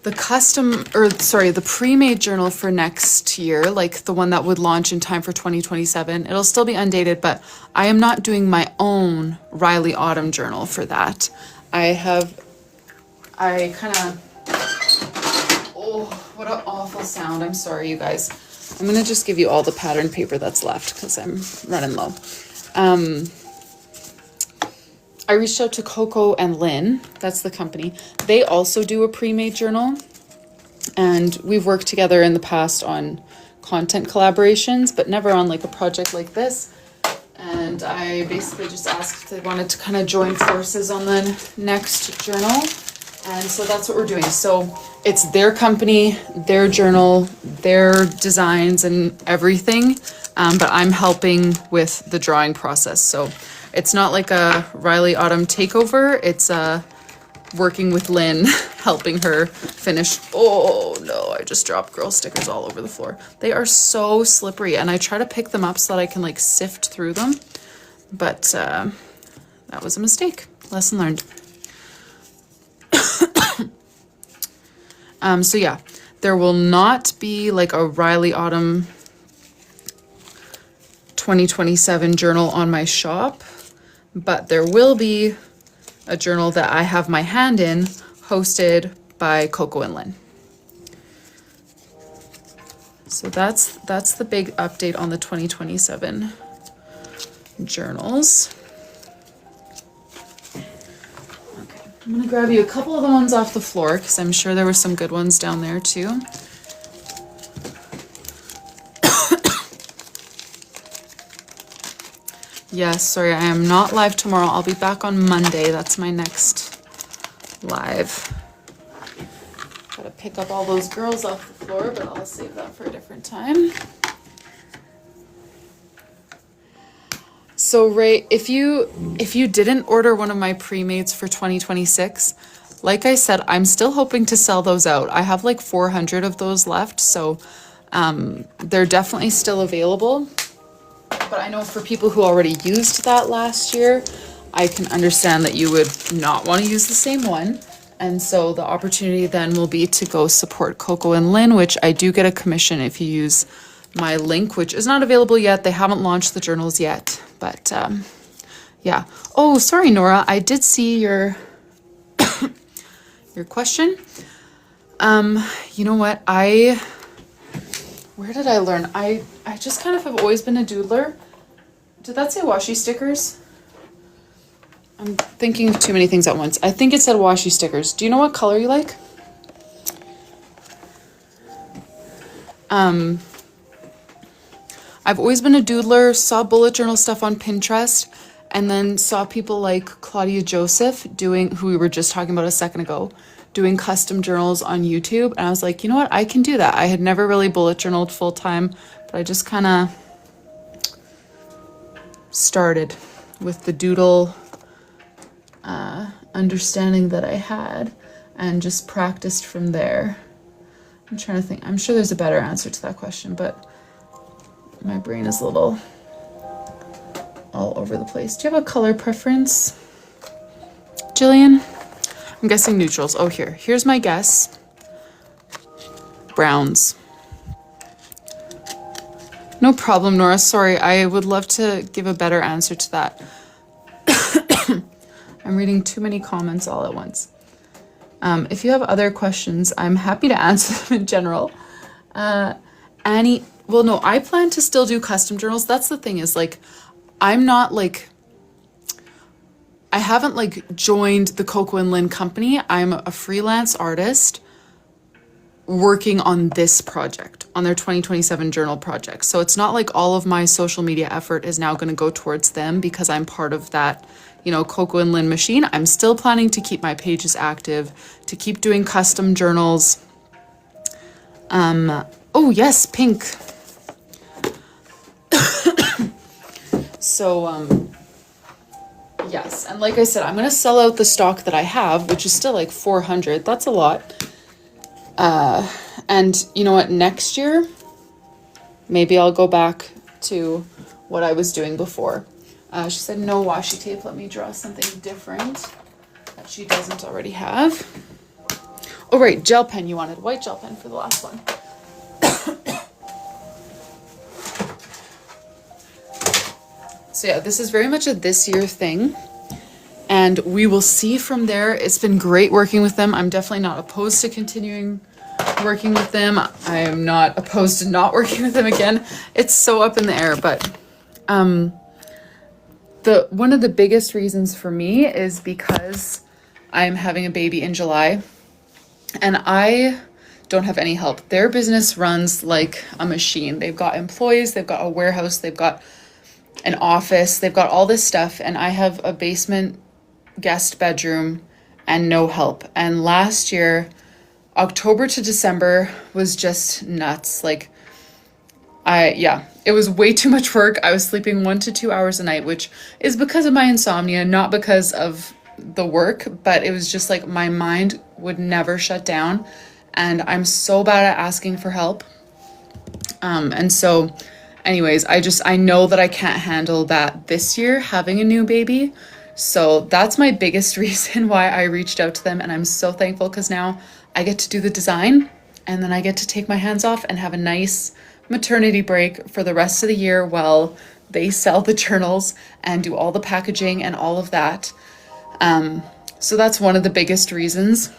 Speaker 1: the the pre-made journal for next year, like the one that would launch in time for 2027, it'll still be undated, but I am not doing my own Rylee Autumn journal for that. Oh, what an awful sound. I'm sorry, you guys. I'm gonna just give you all the pattern paper that's left because I'm running low. I reached out to Coco and Lynn, that's the company. They also do a pre-made journal, and we've worked together in the past on content collaborations, but never on like a project like this. And I basically just asked if they wanted to kind of join forces on the next journal. And so that's what we're doing. So it's their company, their journal, their designs and everything, but I'm helping with the drawing process. So it's not like a Rylee Autumn takeover. It's working with Lynn, helping her finish. Oh no, I just dropped girl stickers all over the floor. They are so slippery, and I try to pick them up so that I can like sift through them. But that was a mistake. Lesson learned. So yeah, there will not be like a Rylee Autumn 2027 journal on my shop, but there will be a journal that I have my hand in, hosted by Coco and Lynn. So that's the big update on the 2027 journals. Okay, I'm gonna grab you a couple of the ones off the floor because I'm sure there were some good ones down there too. Yes, sorry, I am not live tomorrow. I'll be back on Monday. That's my next live. Gotta pick up all those girls off the floor, but I'll save that for a different time. So Ray, if you didn't order one of my pre-mates for 2026, like I said, I'm still hoping to sell those out. I have like 400 of those left, so they're definitely still available. But I know for people who already used that last year, I can understand that you would not want to use the same one. And so the opportunity then will be to go support Coco and Lynn, which I do get a commission if you use my link, which is not available yet. They haven't launched the journals yet, but yeah. Oh, sorry, Nora. I did see your your question. You know what? Where did I learn? I just kind of have always been a doodler. Did that say washi stickers? I'm thinking of too many things at once. I think it said washi stickers. Do you know what color you like? I've always been a doodler, saw bullet journal stuff on Pinterest, and then saw people like Claudia Joseph who we were just talking about a second ago, doing custom journals on YouTube. And I was like, you know what? I can do that. I had never really bullet journaled full time, but I just kind of started with the doodle understanding that I had and just practiced from there. I'm trying to think. I'm sure there's a better answer to that question, but my brain is a little all over the place. Do you have a color preference, Jillian? I'm guessing neutrals. Oh, here's my guess. Browns. No problem, Nora. Sorry, I would love to give a better answer to that. I'm reading too many comments all at once. If you have other questions, I'm happy to answer them in general. Annie, well, no, I plan to still do custom journals. That's the thing is, like, I'm not like, I haven't like joined the Coco and Lynn company. I'm a freelance artist working on this project, on their 2027 journal project. So it's not like all of my social media effort is now going to go towards them because I'm part of that, you know, Coco and Lynn machine. I'm still planning to keep my pages active, to keep doing custom journals. Oh yes, pink. So, yes. And like I said, I'm going to sell out the stock that I have, which is still like 400. That's a lot. And you know what, next year, maybe I'll go back to what I was doing before. She said no washi tape. Let me draw something different that she doesn't already have. Oh, right. Gel pen. You wanted white gel pen for the last one. So yeah, this is very much a this year thing, and we will see from there. It's been great working with them. I'm definitely not opposed to continuing working with them. I am not opposed to not working with them again. It's so up in the air, but one of the biggest reasons for me is because I'm having a baby in July, and I don't have any help. Their business runs like a machine. They've got employees, they've got a warehouse, they've got an office, they've got all this stuff, and I have a basement guest bedroom and no help. And last year, October to December was just nuts. Like, it was way too much work. I was sleeping 1 to 2 hours a night, which is because of my insomnia, not because of the work, but it was just like my mind would never shut down, and I'm so bad at asking for help. And so anyways, I know that I can't handle that this year, having a new baby. So that's my biggest reason why I reached out to them. And I'm so thankful because now I get to do the design, and then I get to take my hands off and have a nice maternity break for the rest of the year while they sell the journals and do all the packaging and all of that. So that's one of the biggest reasons.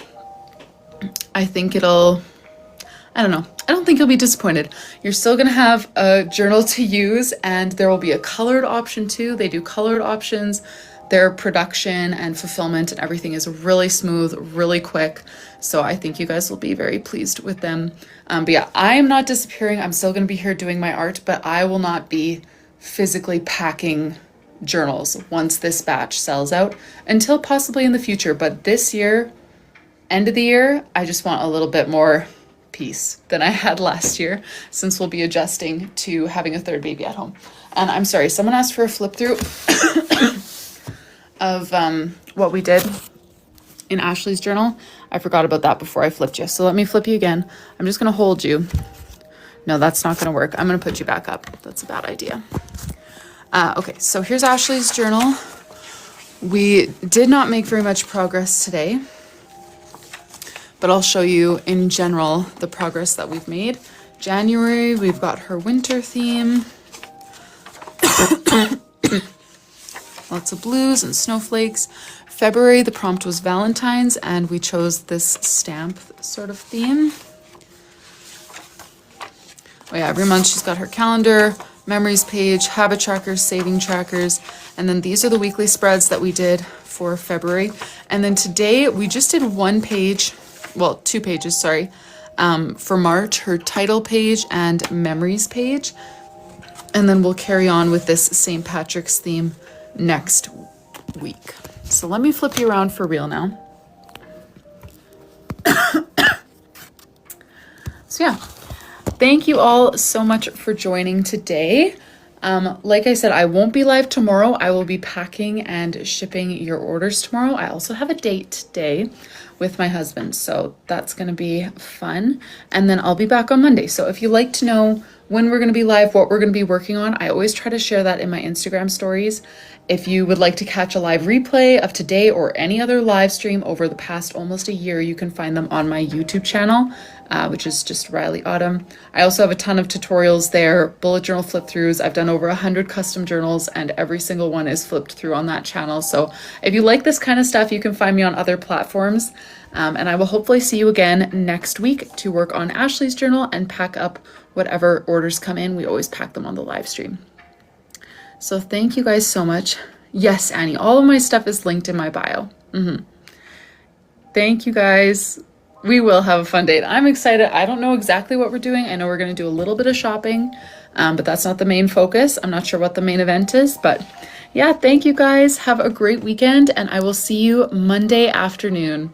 Speaker 1: I think I don't know. I don't think you'll be disappointed. You're still going to have a journal to use, and there will be a colored option too. They do colored options. Their production and fulfillment and everything is really smooth, really quick. So I think you guys will be very pleased with them. But yeah, I'm not disappearing. I'm still going to be here doing my art, but I will not be physically packing journals once this batch sells out until possibly in the future. But this year, end of the year, I just want a little bit more peace than I had last year, since we'll be adjusting to having a third baby at home. And I'm sorry, someone asked for a flip through of what we did in Ashley's journal. I forgot about that before I flipped you. So let me flip you again. I'm just going to hold you. No, that's not going to work. I'm going to put you back up. That's a bad idea. Okay, so here's Ashley's journal. We did not make very much progress today, but I'll show you in general the progress that we've made. January, we've got her winter theme. Lots of blues and snowflakes. February, the prompt was Valentine's, and we chose this stamp sort of theme. Oh yeah, every month she's got her calendar, memories page, habit trackers, saving trackers, and then these are the weekly spreads that we did for February. And then today we just did one page, well, 2 pages, sorry, for March, her title page and memories page. And then we'll carry on with this St. Patrick's theme next week. So let me flip you around for real now. So yeah. Thank you all so much for joining today. Like I said, I won't be live tomorrow. I will be packing and shipping your orders tomorrow. I also have a date today with my husband, so that's going to be fun. And then I'll be back on Monday. So if you'd like to know when we're going to be live, what we're going to be working on, I always try to share that in my Instagram stories. If you would like to catch a live replay of today or any other live stream over the past almost a year, you can find them on my YouTube channel, which is just Rylee Autumn. I also have a ton of tutorials there, bullet journal flip throughs. I've done over 100 custom journals and every single one is flipped through on that channel. So if you like this kind of stuff, you can find me on other platforms. And I will hopefully see you again next week to work on Ashley's journal and pack up whatever orders come in. We always pack them on the live stream. So thank you guys so much. Yes, Annie, all of my stuff is linked in my bio. Thank you guys. We will have a fun date. I'm excited. I don't know exactly what we're doing. I know we're going to do a little bit of shopping, but that's not the main focus. I'm not sure what the main event is, but yeah, thank you guys. Have a great weekend and I will see you Monday afternoon.